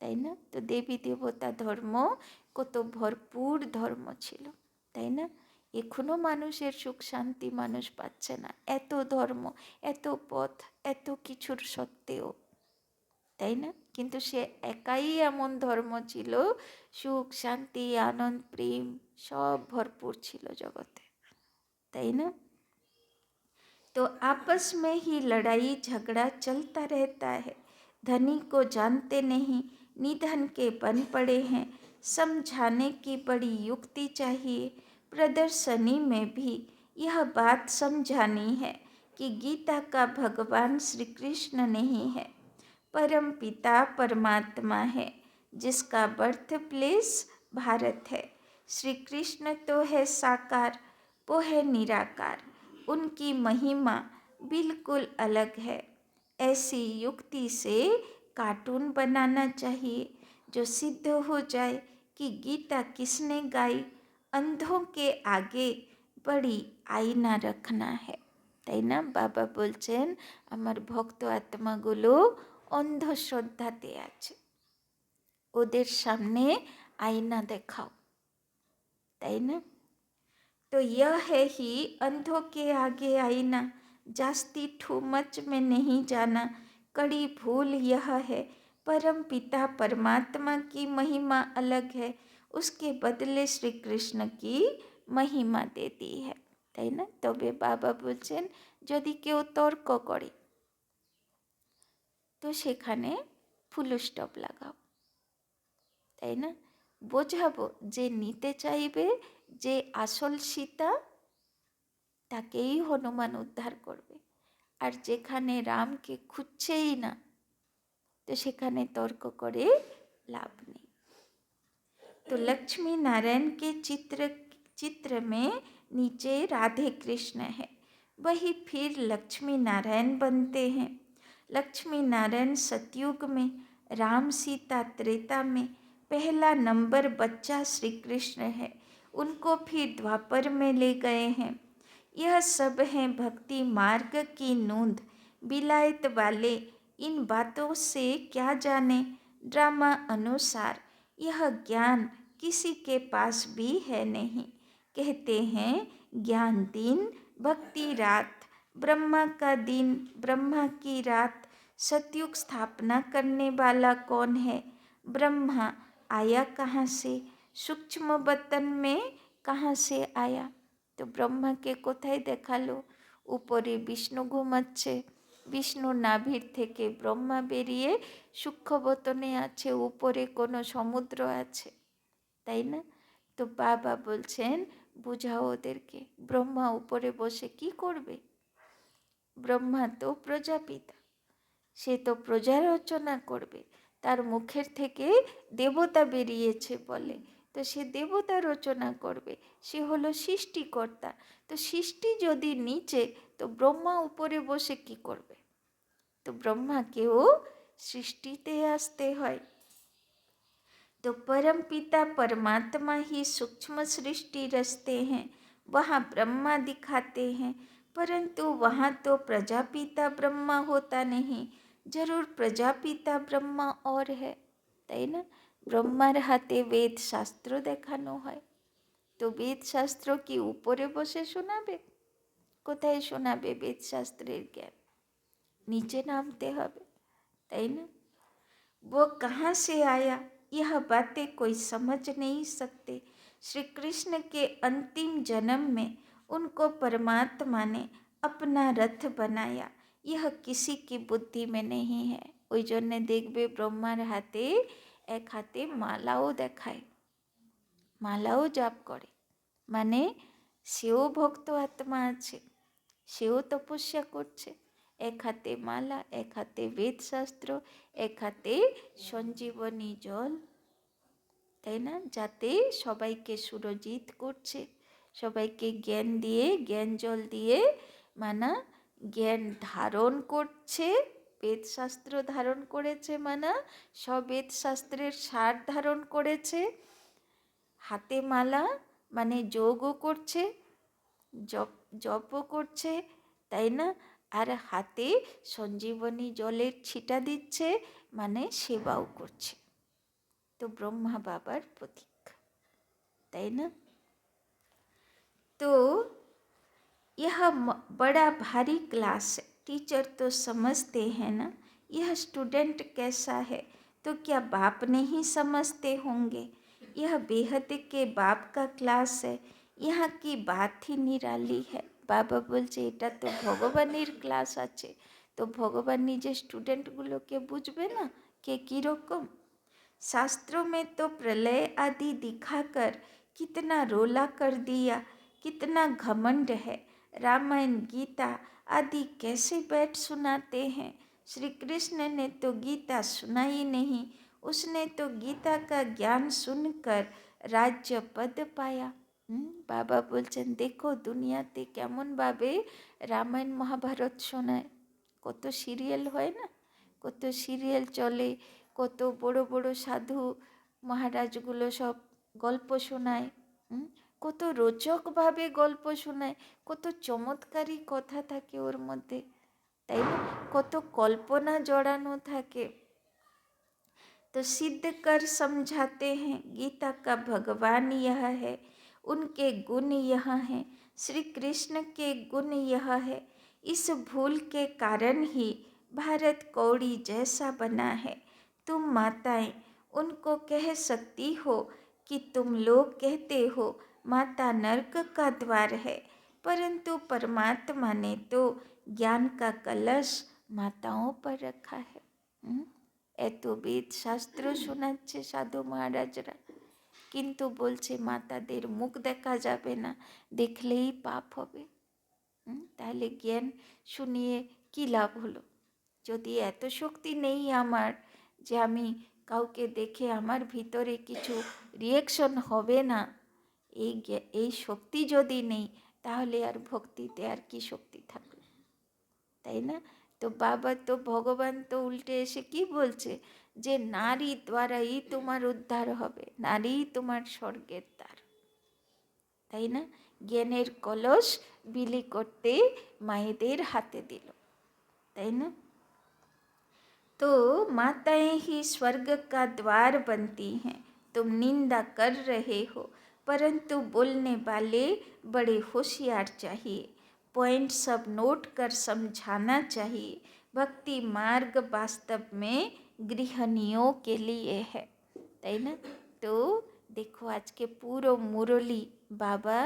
তাই না? তো দেবী দেবতা ধর্ম কত ভরপুর ধর্ম ছিল, তাই না? এখনো মানুষের সুখ শান্তি মানুষ পাচ্ছে না, এত ধর্ম, এত পথ, এত কিছুর সত্ত্বেও, তাই না? কিন্তু সে একাই এমন ধর্ম ছিল, সুখ শান্তি আনন্দ প্রেম সব ভরপুর ছিল জগতে, তাই না? तो आपस में ही लड़ाई झगड़ा चलता रहता है। धनी को जानते नहीं, निधन के बन पड़े हैं। समझाने की बड़ी युक्ति चाहिए। प्रदर्शनी में भी यह बात समझानी है कि गीता का भगवान श्री कृष्ण नहीं है, परम पिता परमात्मा है, जिसका बर्थ प्लेस भारत है। श्री कृष्ण तो है साकार, वो है निराकार, उनकी महिमा बिल्कुल अलग है। ऐसी युक्ति से कार्टून बनाना चाहिए जो सिद्ध हो जाए कि गीता किसने गाई। अंधों के आगे बड़ी आईना रखना है, তাই না? বাবা বলছেন আমার ভক্ত আত্মাগুলো অন্ধশ্রদ্ধাতে আছে, ওদের সামনে আয়না দেখাও, তাই না? तो यह है ही अंधों के आगे आईना, जास्ती ठू मच में नहीं जाना। कड़ी भूल यह है, परम पिता परमात्मा की महिमा अलग है, उसके बदले श्री कृष्ण की महिमा देती है, তাই না? তবে বাবা বলছেন যদি কেউ তর্ক করে তো সেখানে ফুল স্টপ লাগাও, তাই না? বোঝাবো যে নিতে চাইবে, যে আসল সীতা তাকেই হনুমান উদ্ধার করবে, আর যেখানে রামকে খুঁজছেই না তো সেখানে তর্ক করে লাভ নেই। तो लक्ष्मी नारायण के चित्र में नीचे राधे कृष्ण है, वही फिर लक्ष्मी नारायण बनते हैं। लक्ष्मी नारायण सतयुग में, राम सीता त्रेता में, पहला नंबर बच्चा श्री कृष्ण है, उनको फिर द्वापर में ले गए हैं। यह सब हैं भक्ति मार्ग की नूंद, विलायत वाले इन बातों से क्या जाने। ड्रामा अनुसार यह ज्ञान किसी के पास भी है नहीं। कहते हैं ज्ञान दिन भक्ति रात, ब्रह्मा का दिन ब्रह्मा की रात। सतयुग स्थापना करने वाला कौन है? ब्रह्मा आया कहाँ से? सूक्ष्म बतन में कहाँ से आया? তো ব্রহ্মাকে কোথায় দেখালো? উপরে বিষ্ণু ঘুমাচ্ছে, বিষ্ণুর নাভির থেকে ব্রহ্মা বেরিয়ে সূক্ষ্মবতনে আছে, উপরে কোনো সমুদ্র আছে, তাই না? তো বাবা বলছেন বুঝাও ওদেরকে, ব্রহ্মা উপরে বসে কি করবে? ব্রহ্মা তো প্রজাপিতা, সে তো প্রজা রচনা করবে, তার মুখের থেকে দেবতা বেরিয়েছে বলে, তো সে দেবতা রচনা করবে, সে হলো সৃষ্টিকর্তা। তো সৃষ্টি যদি নিচে, তো ব্রহ্মা উপরে বসে কি করবে? তো ব্রহ্মাকেও সৃষ্টিতে আসতে হয়। तो परम पिता परमात्मा ही सूक्ष्म सृष्टि रचते हैं, वहाँ ब्रह्मा दिखाते हैं, परंतु वहाँ तो प्रजापिता ब्रह्मा होता नहीं। जरूर प्रजापिता ब्रह्मा और है, তাই না? ব্রহ্মার হাতে বেদ শাস্ত্র দেখানো হয়, তো বেদ শাস্ত্র কি উপরে বসে শোনাবে? কোথায় শোনাবে বেদ শাস্ত্রের জ্ঞান? নিচে নামতে হবে, তাই না? वो कहाँ से आया, यह बातें कोई समझ नहीं सकते। श्री कृष्ण के अंतिम जन्म में उनको परमात्मा ने अपना रथ बनाया, यह किसी की बुद्धि में नहीं है। ওই জন্যে দেখবে ব্রহ্মার হাতে এক হাতে মালাও দেখায়, মালাও জাপ করে, মানে সেও ভক্ত আত্মা আছে, সেও তপস্যা করছে। এক হাতে মালা, এক হাতে বেদশাস্ত্র, এক হাতে সঞ্জীবনী জল, তাই না? যাতে সবাইকে সুরজিৎ করছে, সবাইকে জ্ঞান দিয়ে, জ্ঞান জল দিয়ে, মানে জ্ঞান ধারণ করছে, বেদশাস্ত্র ধারণ করেছে, সবেদ শাস্ত্রের সার ধারণ করেছে, হাতে মালা মানে যোগও করছে, জপও করছে, তাই না? আর হাতে সঞ্জীবনী জলের ছিটা দিচ্ছে, মানে সেবাও করছে। তো ব্রহ্মা বাবার প্রতীক, তাই না? तो यह बड़ा भारी क्लास है। टीचर तो समझते हैं ना यह स्टूडेंट कैसा है, तो क्या बाप नहीं समझते होंगे? यह बेहद के बाप का क्लास है, यहाँ की बात ही निराली है। बाबा बोलছে এটা তো ভগবানের ক্লাস আছে, তো ভগবান নিজে স্টুডেন্টগুলোকে বুঝবে না কে কীরকম। शास्त्रों में तो प्रलय आदि दिखाकर कितना रोला कर दिया, कितना घमंड है। रामायण गीता आदि कैसे बैठ सुनाते हैं? श्री कृष्ण ने तो गीता सुनाई नहीं, उसने तो गीता का ज्ञान सुनकर राज्य पद पाया। बाबा बोलছেন देखो দুনিয়াতে কেমনভাবে রামায়ণ মহাভারত শোনায়, কত সিরিয়াল হয় না, কত সিরিয়াল চলে, কত বড় বড় সাধু মহারাজগুলো সব গল্প শোনায়, কত রোচকভাবে গল্প শোনায়, কত চমৎকারী কথা থাকে ওর মধ্যে, তাই না? কত কল্পনা জড়ানো থাকে। तो सिद्ध कर समझाते हैं गीता का भगवान यह है, उनके गुण यह हैं, श्री कृष्ण के गुण यह है। इस भूल के कारण ही भारत कौड़ी जैसा बना है। तुम माताएं उनको कह सकती हो कि तुम लोग कहते हो माता नरक का द्वार है, परंतु परमात्मा ने तो ज्ञान का कलश माताओं पर रखा है। এত বেদ শাস্ত্র শোনাচ্ছে সাধু মহারাজরা, কিন্তু বলছে মাতাদের মুখ দেখা যাবে না, দেখলেই পাপ হবে। তাহলে জ্ঞান শুনিয়ে কী লাভ হলো? যদি এত শক্তি নেই আমার যে আমি কাউকে দেখে আমার ভিতরে কিছু রিয়াকশন হবে না, এই শক্তি যদি নেই, তাহলে আর ভক্তিতে আর কি শক্তি থাকবে, তাই না? তো বাবা তো ভগবান তো উল্টে এসে কি বলছে যে নারী দ্বারাই তোমার উদ্ধার হবে, নারী তোমার স্বর্গের দ্বার, তাই না? জ্ঞানের কলস বিলি করতে মায়েদের হাতে দিল, তাই না? तो माताएं ही स्वर्ग का द्वार बनती हैं। तुम निंदा कर रहे हो, परंतु बोलने वाले बड़े होशियार चाहिए। पॉइंट सब नोट कर समझाना चाहिए। भक्ति मार्ग वास्तव में गृहिणियों के लिए है, তাই না? তো দেখো আজকে পুরো মুরলি বাবা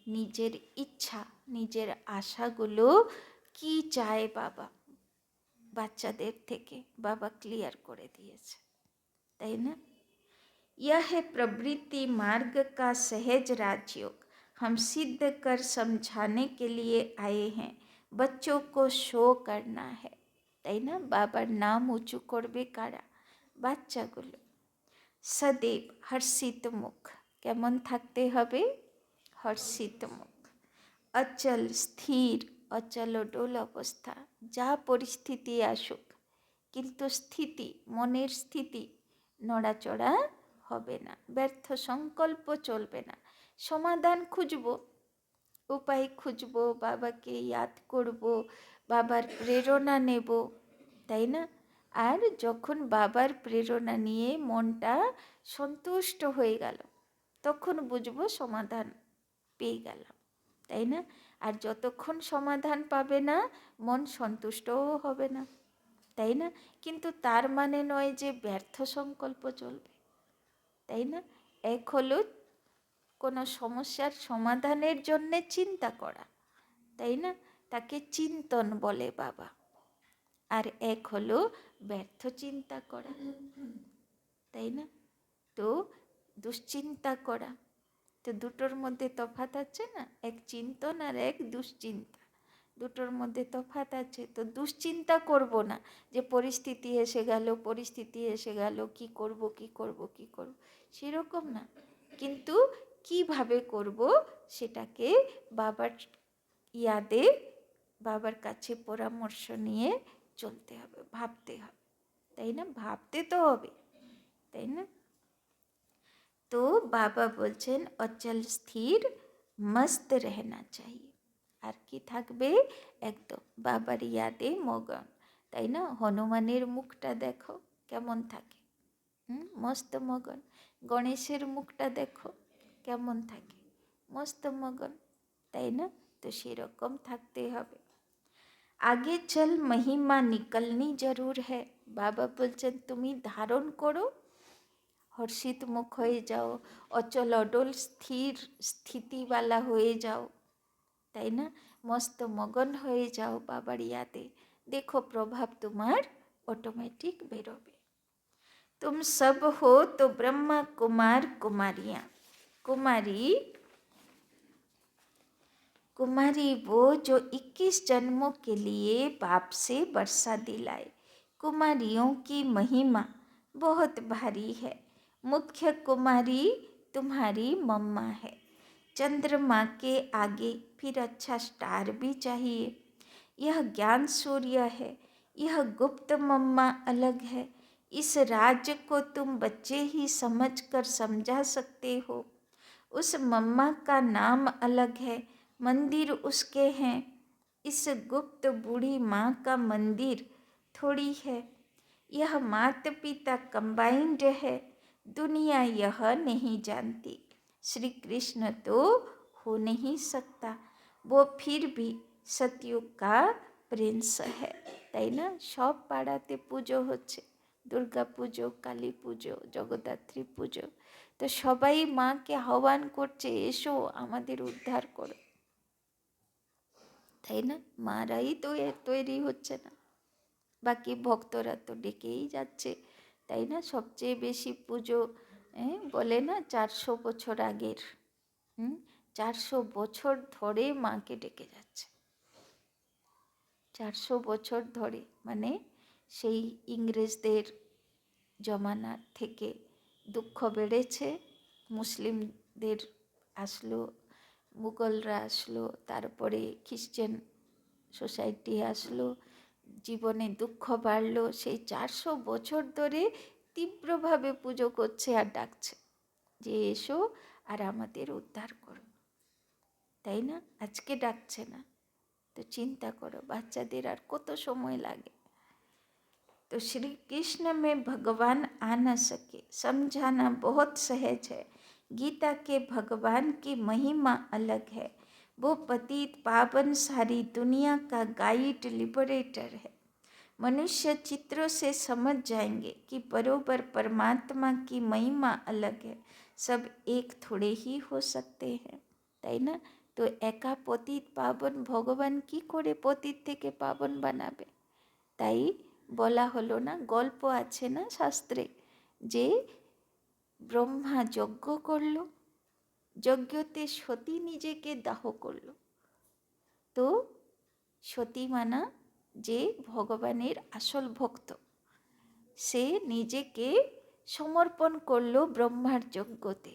নিজের ইচ্ছা, নিজের আশাগুলো কি চায় বাবা বাচ্চাদের থেকে বাবা ক্লিয়ার করে দিয়েছে, তাই না? यह है प्रवृत्ति मार्ग का सहज राजयोग, हम सिद्ध कर समझाने के लिए आए हैं। बच्चों को शो करना है, তাই না? বাবার নাম উঁচু করবে কারা? বাচ্চাগুলো। সदैव হর্ষিত মুখ, কেমন থাকতে হবে? হর্ষিত মুখ। অচল স্থির, অচল অডোল অবস্থা, যা পরিস্থিতি আসুক, কিন্তু স্থিতি, মনের স্থিতি নড়াচড়া হবে না, ব্যর্থ সংকল্প চলবে না। সমাধান খুঁজব, উপায় খুঁজব, বাবাকে ইয়াদ করব, বাবার প্রেরণা নেব, তাই না? আর যখন বাবার প্রেরণা নিয়ে মনটা সন্তুষ্ট হয়ে গেল, তখন বুঝবো সমাধান পেয়ে গেলাম, তাই না? আর যতক্ষণ সমাধান পাবে না মন সন্তুষ্টও হবে না, তাই না? কিন্তু তার মানে নয় যে ব্যর্থ সংকল্প চলবে, তাই না? এক হলো কোনো সমস্যার সমাধানের জন্যে চিন্তা করা, তাই না? তাকে চিন্তন বলে বাবা। আর এক হলো ব্যর্থ চিন্তা করা, তাই না? তো দুশ্চিন্তা করা, তো দুটোর মধ্যে তফাৎ আছে না, এক চিন্তন আর এক দুশ্চিন্তা, দুটোর মধ্যে তফাৎ আছে। তো দুশ্চিন্তা করব না যে পরিস্থিতি এসে গেল, পরিস্থিতি এসে গেল, কি করব কি করব কি করব, সেরকম না, কিন্তু কিভাবে করব সেটাকে বাবার ইয়াদে, বাবার কাছে পরামর্শ নিয়ে চলতে হবে, ভাবতে হবে, তাই না? ভাবতে তো হবে, তাই না? তো বাবা বলছেন অচল স্থির মস্ত रहना चाहिए। আর কি থাকবে? একদম বাবার ইয়াদে মগন, তাই না? হনুমানের মুখটা দেখো কেমন থাকে, মস্ত মগন। গণেশের মুখটা দেখো কেমন থাকে, মস্ত মগন, তাই না? তো সেরকম থাকতে হবে। আগে চল মহিমা নিকলনি জরুর है। বাবা বলছেন তুমি ধারণ করো, হর্ষিত মুখ হয়ে যাও, অচল অডল স্থির স্থিতিওয়ালা হয়ে যাও, তাই না? মস্ত মগন হয়ে যাও বাবার ইয়াদে, দেখো প্রভাব তোমার অটোমেটিক বেরোবে। तुम सब हो तो ब्रह्मा कुमार कुमारियाँ। कुमारी, कुमारी वो जो 21 जन्मों के लिए बाप से वर्षा दिलाए। कुमारियों की महिमा बहुत भारी है। मुख्य कुमारी तुम्हारी मम्मा है। चंद्रमा के आगे फिर अच्छा स्टार भी चाहिए। यह ज्ञान सूर्य है, यह गुप्त मम्मा अलग है। इस राज को तुम बच्चे ही समझकर समझा सकते हो। उस मम्मा का नाम अलग है, मंदिर उसके हैं। इस गुप्त बूढ़ी माँ का मंदिर थोड़ी है। यह माता पिता कंबाइंड है, दुनिया यह नहीं जानती। श्री कृष्ण तो हो नहीं सकता, वो फिर भी सतयुग का प्रिंस है, তাই না? সব পাড়াতে পুজো হচ্ছে, দুর্গা পুজো, কালী পুজো, জগদ্ধাত্রী পুজো। তো সবাই মাকে আহ্বান করছে, এসো আমাদের উদ্ধার করো, তাই না? মারাই তো তৈরি হচ্ছে না, বাকি ভক্তরা তো ডেকেই যাচ্ছে, তাই না? সবচেয়ে বেশি পুজো বলে না 400 বছর আগের, 400 বছর ধরে মাকে ডেকে যাচ্ছে, 400 বছর ধরে, মানে সেই ইংরেজদের জমানার থেকে দুঃখ বেড়েছে, মুসলিমদের আসলো, মুঘলরা আসলো, তারপরে খ্রিশ্চান সোসাইটি আসলো, জীবনে দুঃখ বাড়লো, সেই 400 বছর ধরে তীব্রভাবে পুজো করছে আর ডাকছে যে এসো আর আমাদের উদ্ধার করো, তাই না? আজকে ডাকছে না, তো চিন্তা করো বাচ্চাদের আর কত সময় লাগে। तो श्री कृष्ण में भगवान आ न सके, समझाना बहुत सहज है। गीता के भगवान की महिमा अलग है, वो पतित पावन सारी दुनिया का गाइड लिबरेटर है। मनुष्य चित्रों से समझ जाएंगे कि बरोबर परमात्मा की महिमा अलग है, सब एक थोड़े ही हो सकते हैं, তাই না? তো একা পতিত পাবন ভগবান কি করে পতিত থেকে পাবন বানাবে? তাই বলা হলো না, গল্প আছে না শাস্ত্রে, যে ব্রহ্মা যজ্ঞ করলো, যজ্ঞতে সতী নিজেকে দাহ করলো। তো সতী মানা যে ভগবানের আসল ভক্ত, সে নিজেকে সমর্পণ করলো ব্রহ্মার যজ্ঞতে,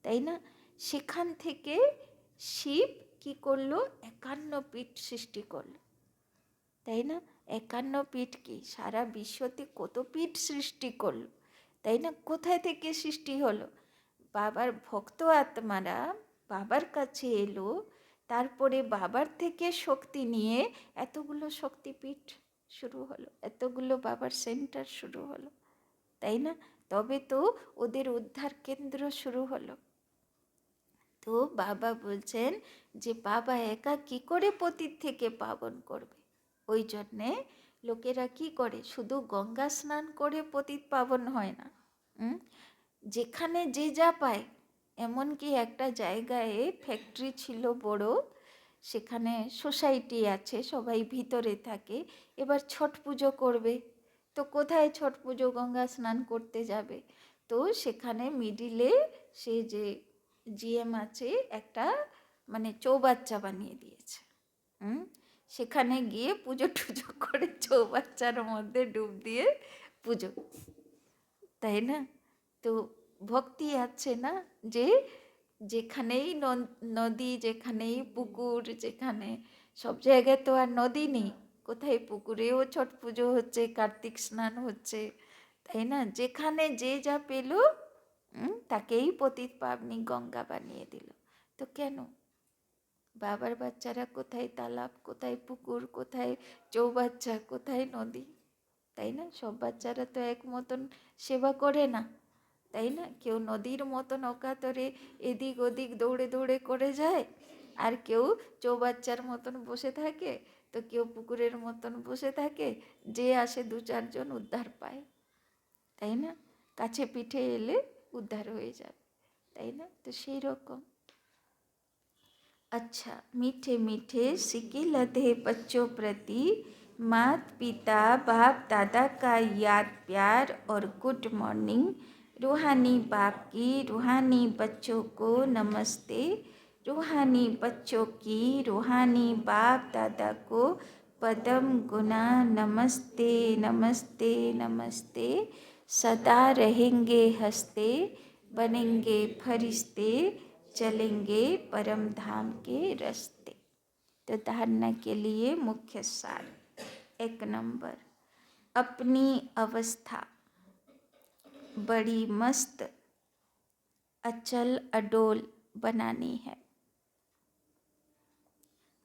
তাই না? সেখান থেকে শিব কি করলো? 51 পীঠ সৃষ্টি করলো, তাই না? 51 পীঠ কি সারা বিশ্বতে কত পীঠ সৃষ্টি করলো, তাই না? কোথায় থেকে সৃষ্টি হলো? বাবার ভক্ত আত্মারা বাবার কাছে এলো, তারপরে বাবার থেকে শক্তি নিয়ে এতগুলো শক্তিপীঠ শুরু হলো, এতগুলো বাবার সেন্টার শুরু হলো, তাই না? তবে তো ওদের উদ্ধার কেন্দ্র শুরু হলো। তো বাবা বলছেন যে বাবা একা কি করে পতিত থেকে পাবন করবে? ওই জন্যে লোকেরা কি করে, শুধু গঙ্গা স্নান করে পতিত পাবন হয় না, যেখানে যে যা পায়। এমনকি একটা জায়গায় ফ্যাক্টরি ছিল বড়, সেখানে সোসাইটি আছে, সবাই ভিতরে থাকে, এবার ছট পুজো করবে, তো কোথায় ছট পুজো? গঙ্গা স্নান করতে যাবে, তো সেখানে মিডিলে সে যে জিএম আছে একটা মানে চৌবাচ্চা বানিয়ে দিয়েছে, সেখানে গিয়ে পুজো টুজো করে চৌবাচ্চার মধ্যে ডুব দিয়ে পুজো, তাই না? তো ভক্তি আছে না, যে যেখানেই নদী, যেখানেই পুকুর, যেখানে সব জায়গায় তো আর নদী নেই, কোথায় পুকুরেও ছট পুজো হচ্ছে, কার্তিক স্নান হচ্ছে, তাই না? যেখানে যে যা পেল তাকেই পতিত পাবনি গঙ্গা বানিয়ে দিল। তো কেন? বাবার বাচ্চারা কোথায় তালাব, কোথায় পুকুর, কোথায় চৌবাচ্চা, কোথায় নদী, তাই না? সব বাচ্চারা তো এক মতন সেবা করে না, তাই না? কেউ নদীর মতন অকাতরে এদিক ওদিক দৌড়ে দৌড়ে করে যায়, আর কেউ চৌবাচ্চার মতন বসে থাকে, তো কেউ পুকুরের মতন বসে থাকে। যে আসে 2-4 জন উদ্ধার পায়, তাই না? কাছে পিঠে এলে উদ্ধার হয়ে যাবে, তাই না? তো সেই রকম। अच्छा, मीठे मीठे सिक्के लदे बच्चों प्रति मात पिता बाप दादा का याद प्यार और गुड मॉर्निंग। रूहानी बाप की रूहानी बच्चों को नमस्ते। रूहानी बच्चों की रूहानी बाप दादा को पदम गुना नमस्ते नमस्ते नमस्ते। सदा रहेंगे हंसते, बनेंगे फरिश्ते, चलेंगे परम धाम के रास्ते। तो धारणा के लिए मुख्य सार। 1 नंबर, अपनी अवस्था बड़ी मस्त अचल अडोल बनानी है।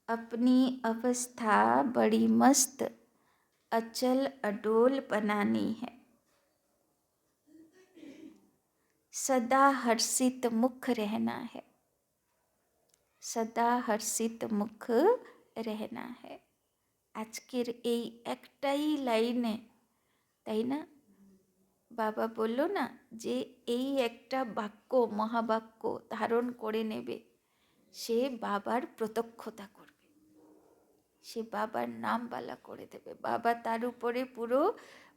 अपनी अवस्था बड़ी मस्त अचल अडोल बनानी है। सदा हर्षित मुख रहना है। सदा हर्षित मुख रहना है। আজকের এই একটাই লাইনে, তাই না, বাবা বলল না যে এই একটা বাক্য, মহাবাক্য ধারণ করে নেবে, সে বাবার প্রত্যক্ষতা করবে, সে বাবার নামবালা করে দেবে। বাবা তার উপরে পুরো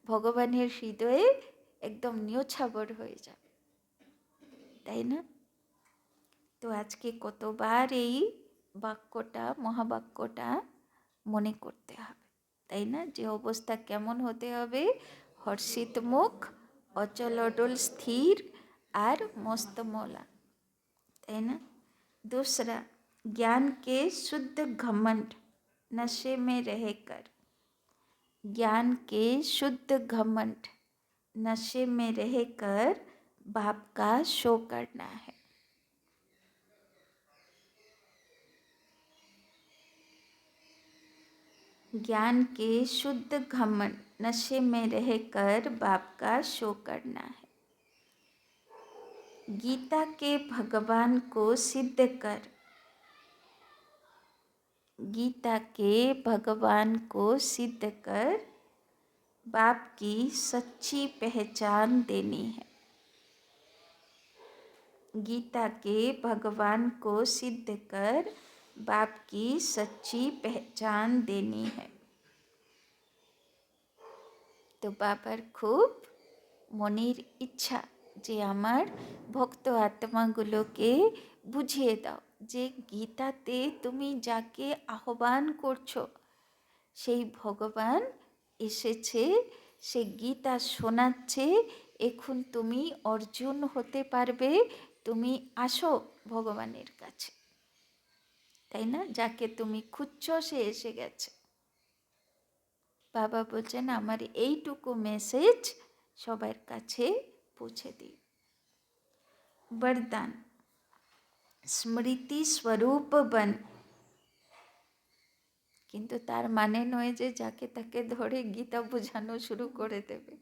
ভগবানের হৃদয়ে একদম নিয়ছাবর হয়ে যাবে, তাই না? তো আজকে কতবার এই বাক্যটা, মহাবাক্যটা মনে করতে হবে, তাই না? যে অবস্থা কেমন হতে হবে? হর্ষিত মুখ, অচল অডল স্থির আর মস্ত মৌলা, তাই না? दूसरा, ज्ञान के शुद्ध घमंड नशे में रहकर। ज्ञान के शुद्ध घमंड नशे में रहकर बाप का शो करना है। ज्ञान के शुद्ध घमंड नशे में रहकर बाप का शो करना है। गीता के भगवान को सिद्ध कर, गीता के भगवान को सिद्ध कर बाप की सच्ची पहचान देनी है। गीता के भगवान को सिद्ध कर बाप की सच्ची पहचान देनी है। तो बाबार खूब মনের ইচ্ছা যে আমার ভক্ত আত্মাগুলোকে বুঝিয়ে দাও যে গীতাতে তুমি যাকে আহ্বান করছো সেই ভগবান এসেছে, সে গীতা শোনাচ্ছে, এখন তুমি অর্জুন হতে পারবে, তুমি আসো ভগবানের কাছে, তাই না? যাকে তুমি খুঁজছো সে এসে গেছে। বাবা বলছেন আমার এইটুকু মেসেজ সবার কাছে পৌঁছে দিই। वरदान, স্মৃতি স্বরূপ বন। কিন্তু তার মানে নয় যে যাকে তাকে ধরে গীতা বোঝানো শুরু করে দেবে।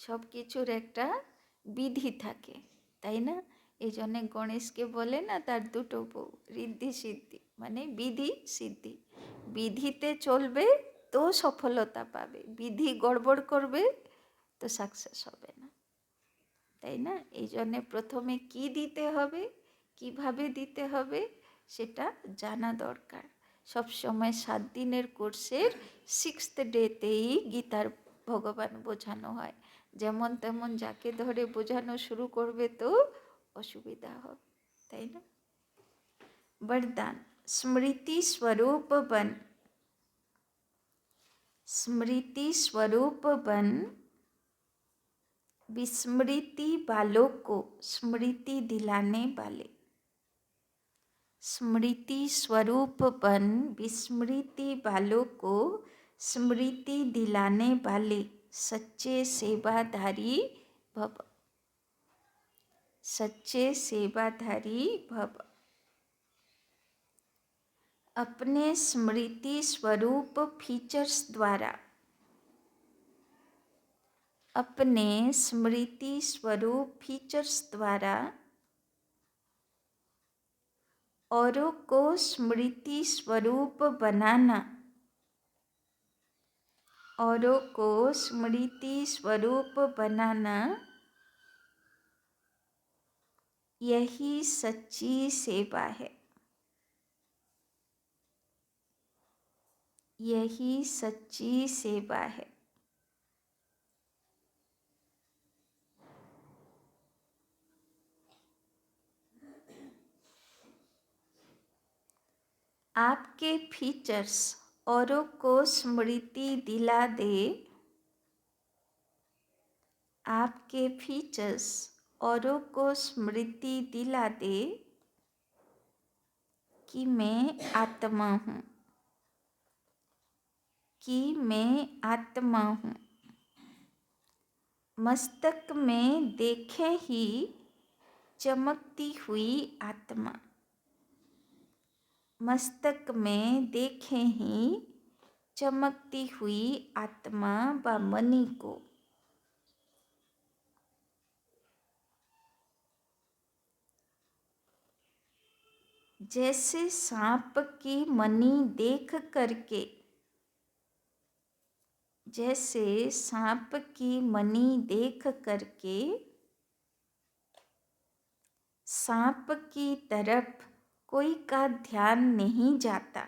সব কিছুর একটা বিধি থাকে, তাই না? এই জন্যে গণেশকে বলে না তার 2টো বউ, ঋদ্ধি সিদ্ধি, মানে বিধি সিদ্ধি। বিধিতে চলবে তো সফলতা পাবে, বিধি গড়বড় করবে তো সাকসেস হবে না, তাই না? এই জন্যে প্রথমে কি দিতে হবে, কিভাবে দিতে হবে সেটা জানা দরকার। সব সময় 7 দিনের কোর্সের 6th ডেতেই গীতার ভগবান বোঝানো হয়। যেমন তেমন যাকে ধরে বোঝানো শুরু করবে তো অসুবিধা হবে, তাই না? वरदान, स्मृति स्वरूप बन। स्मृति स्वरूप बन, विस्मृति वालों को स्मृति दिलाने वाले। स्मृति स्वरूप बन, विस्मृति वालों को स्मृति दिलाने वाले सच्चे सेवाधारी भव, सच्चे सेवाधारी भव। अपने स्मृति स्वरूप फीचर्स द्वारा, अपने स्मृति स्वरूप फीचर्स द्वारा औरों को स्मृति स्वरूप बनाना, औरों को स्मृति स्वरूप बनाना, यही सच्ची सेवा है, यही सच्ची सेवा है। आपके फीचर्स औरों को स्मृति दिला दे, आपके फीचर्स औरों को स्मृति दिला दे कि मैं आत्मा हूँ, कि मैं आत्मा हूँ। मस्तक में देखे ही चमकती हुई आत्मा, मस्तक में देखे ही चमकती हुई आत्मा व मणि को जैसे सांप की मणि देख करके, जैसे सांप की मणि देख करके सांप की तरफ कोई का ध्यान नहीं जाता,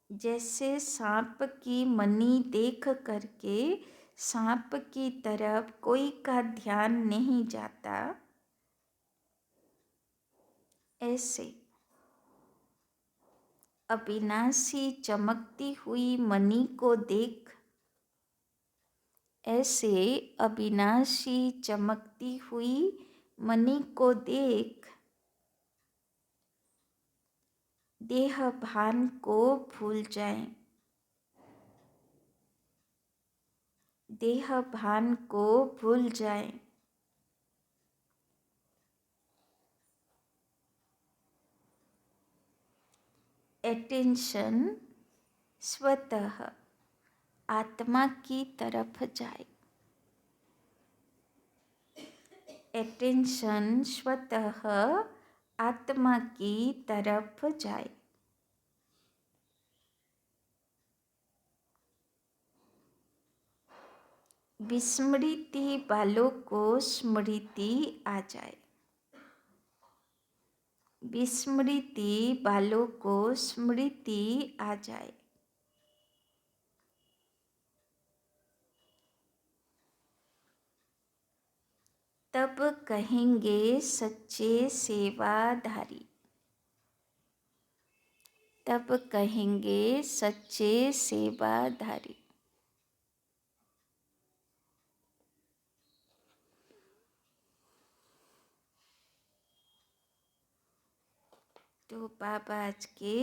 जैसे सांप की मणि देख करके सांप की तरफ कोई का ध्यान नहीं जाता, ऐसे अविनाशी चमकती हुई मणि को देख, ऐसे अविनाशी चमकती हुई मणि को देख देह भान को भूल जाएं, देह भान को भूल जाएं। अटेंशन स्वतः आत्मा की तरफ जाए, अटेंशन स्वतः आत्मा की तरफ जाए। विस्मृति वालों को स्मृति आ जाए, विस्मृति वालों को स्मृति आ जाए। तब कहेंगे सच्चे सेवाधारी, तब कहेंगे सच्चे सेवाधारी। तो बाबा আজকে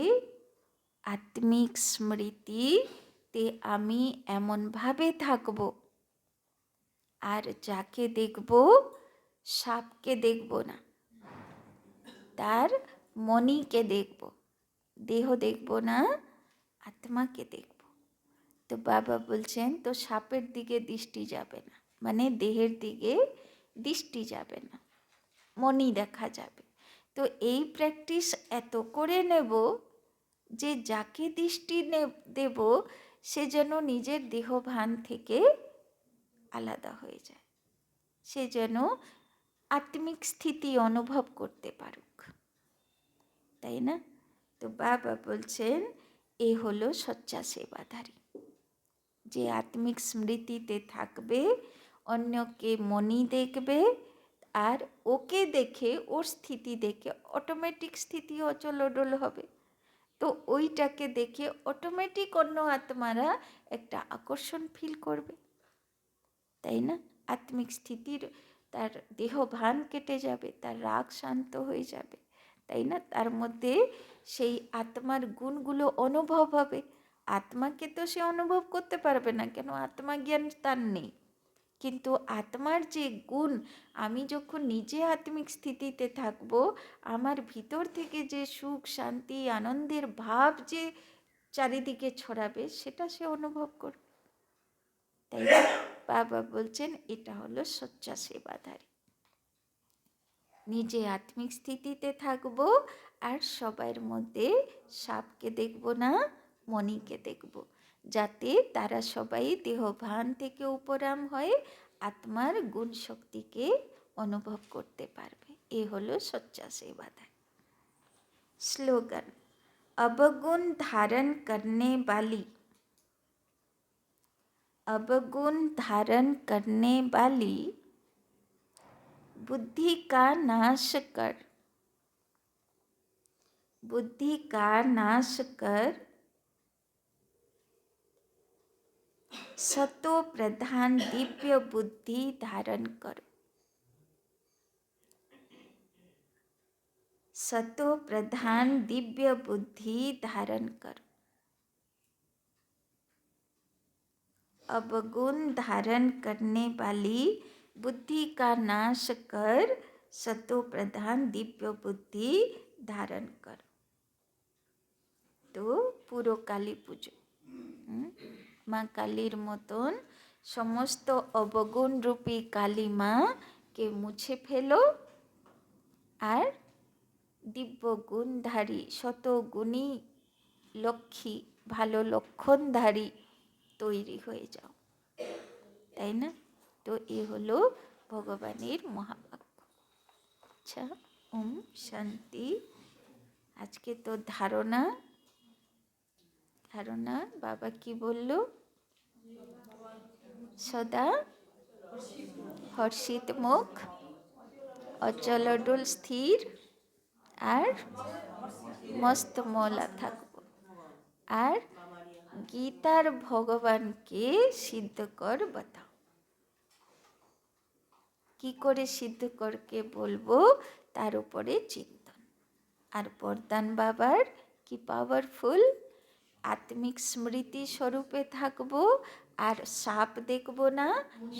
আত্মিক স্মৃতিতে আমি এমনভাবে থাকব, আর যাকে দেখব সাপকে দেখব না, তার মণিকে দেখব, দেহ দেখব না, আত্মাকে দেখব। তো বাবা বলছেন তো সাপের দিকে দৃষ্টি যাবে না, মানে দেহের দিকে দৃষ্টি যাবে না, মণি দেখা যাবে। তো এই প্র্যাকটিস এত করে নেব যে যাকে দৃষ্টি দেব সে যেন নিজের দেহভান থেকে আলাদা হয়ে যায়, সে যেন আত্মিক স্থিতি অনুভব করতে পারুক, তাই না? তো বাবা বলছেন এ হলো সচ্চা সেবাধারী, যে আত্মিক স্মৃতিতে থাকবে, অন্যকে মনি দেখবে, আর ওকে দেখে ওর স্থিতি দেখে অটোমেটিক স্থিতি অচল অডল হবে। তো ওইটাকে দেখে অটোমেটিক অন্য আত্মারা একটা আকর্ষণ ফিল করবে, তাই না? আত্মিক স্থিতির তার দেহ ভান কেটে যাবে, তার রাগ শান্ত হয়ে যাবে, তাই না? তার মধ্যে সেই আত্মার গুণগুলো অনুভব হবে। আত্মাকে তো সে অনুভব করতে পারবে না, কেন আত্মা জ্ঞান তার নেই। কিন্তু আত্মার যে গুণ, আমি যখন নিজে আত্মিক স্থিতিতে থাকব, আমার ভিতর থেকে যে সুখ, শান্তি, আনন্দের ভাব যে চারিদিকে ছড়াবে, সেটা সে অনুভব করবে। তাই বাবা বলছেন এটা হলো সচ্চা সেবাধারী। নিজে আত্মিক স্থিতিতে থাকব, আর সবার মধ্যে সাপকে দেখব না, মণিকে দেখব, যাতে তারা সবাই দেহভান থেকে উপরাম হয়ে আত্মার গুণ শক্তিকে অনুভব করতে পারবে। এ হলো সচ্চা সেবাধারী। স্লোগান: अवगुण धारण करने वाली, अवगुण धारण करने वाली बुद्धि का नाश कर, बुद्धि का नाश कर सतो प्रधान दिव्य बुद्धि धारण करो, सतो प्रधान दिव्य बुद्धि धारण करो। अवगुण धारण करने वाली बुद्धि का नाश कर सतो प्रधान दिव्य बुद्धि धारण करो। तो পুরো কালী পুজো, মা কালীর মতন সমস্ত অবগুণ রূপী কালী মাকে মুছে ফেলো, আর দিব্য গুণধারী শতগুণী লক্ষ্মী ভালো লক্ষণধারী তৈরি হয়ে যাও, তাই না? তো এ হলো ভগবানের মহাবাক্য। আচ্ছা, ওম শান্তি। আজকে তো ধারণা বাবা কি বলল? সদা হর্ষিত মুখ, অচল অডল স্থির, আর মস্ত মলা থাকবো, আর গীতার ভগবানকে সিদ্ধ কর বাতাও। কি করে সিদ্ধ করকে বলবো, তার উপরে চিন্তন। আর বরদান বাবার কি পাওয়ারফুল, আত্মিক স্মৃতি স্বরূপে থাকবো, আর সাপ দেখব না,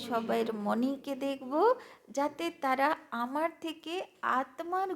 সবাইয়ের মণিকে দেখব, যাতে তারা আমার থেকে আত্মার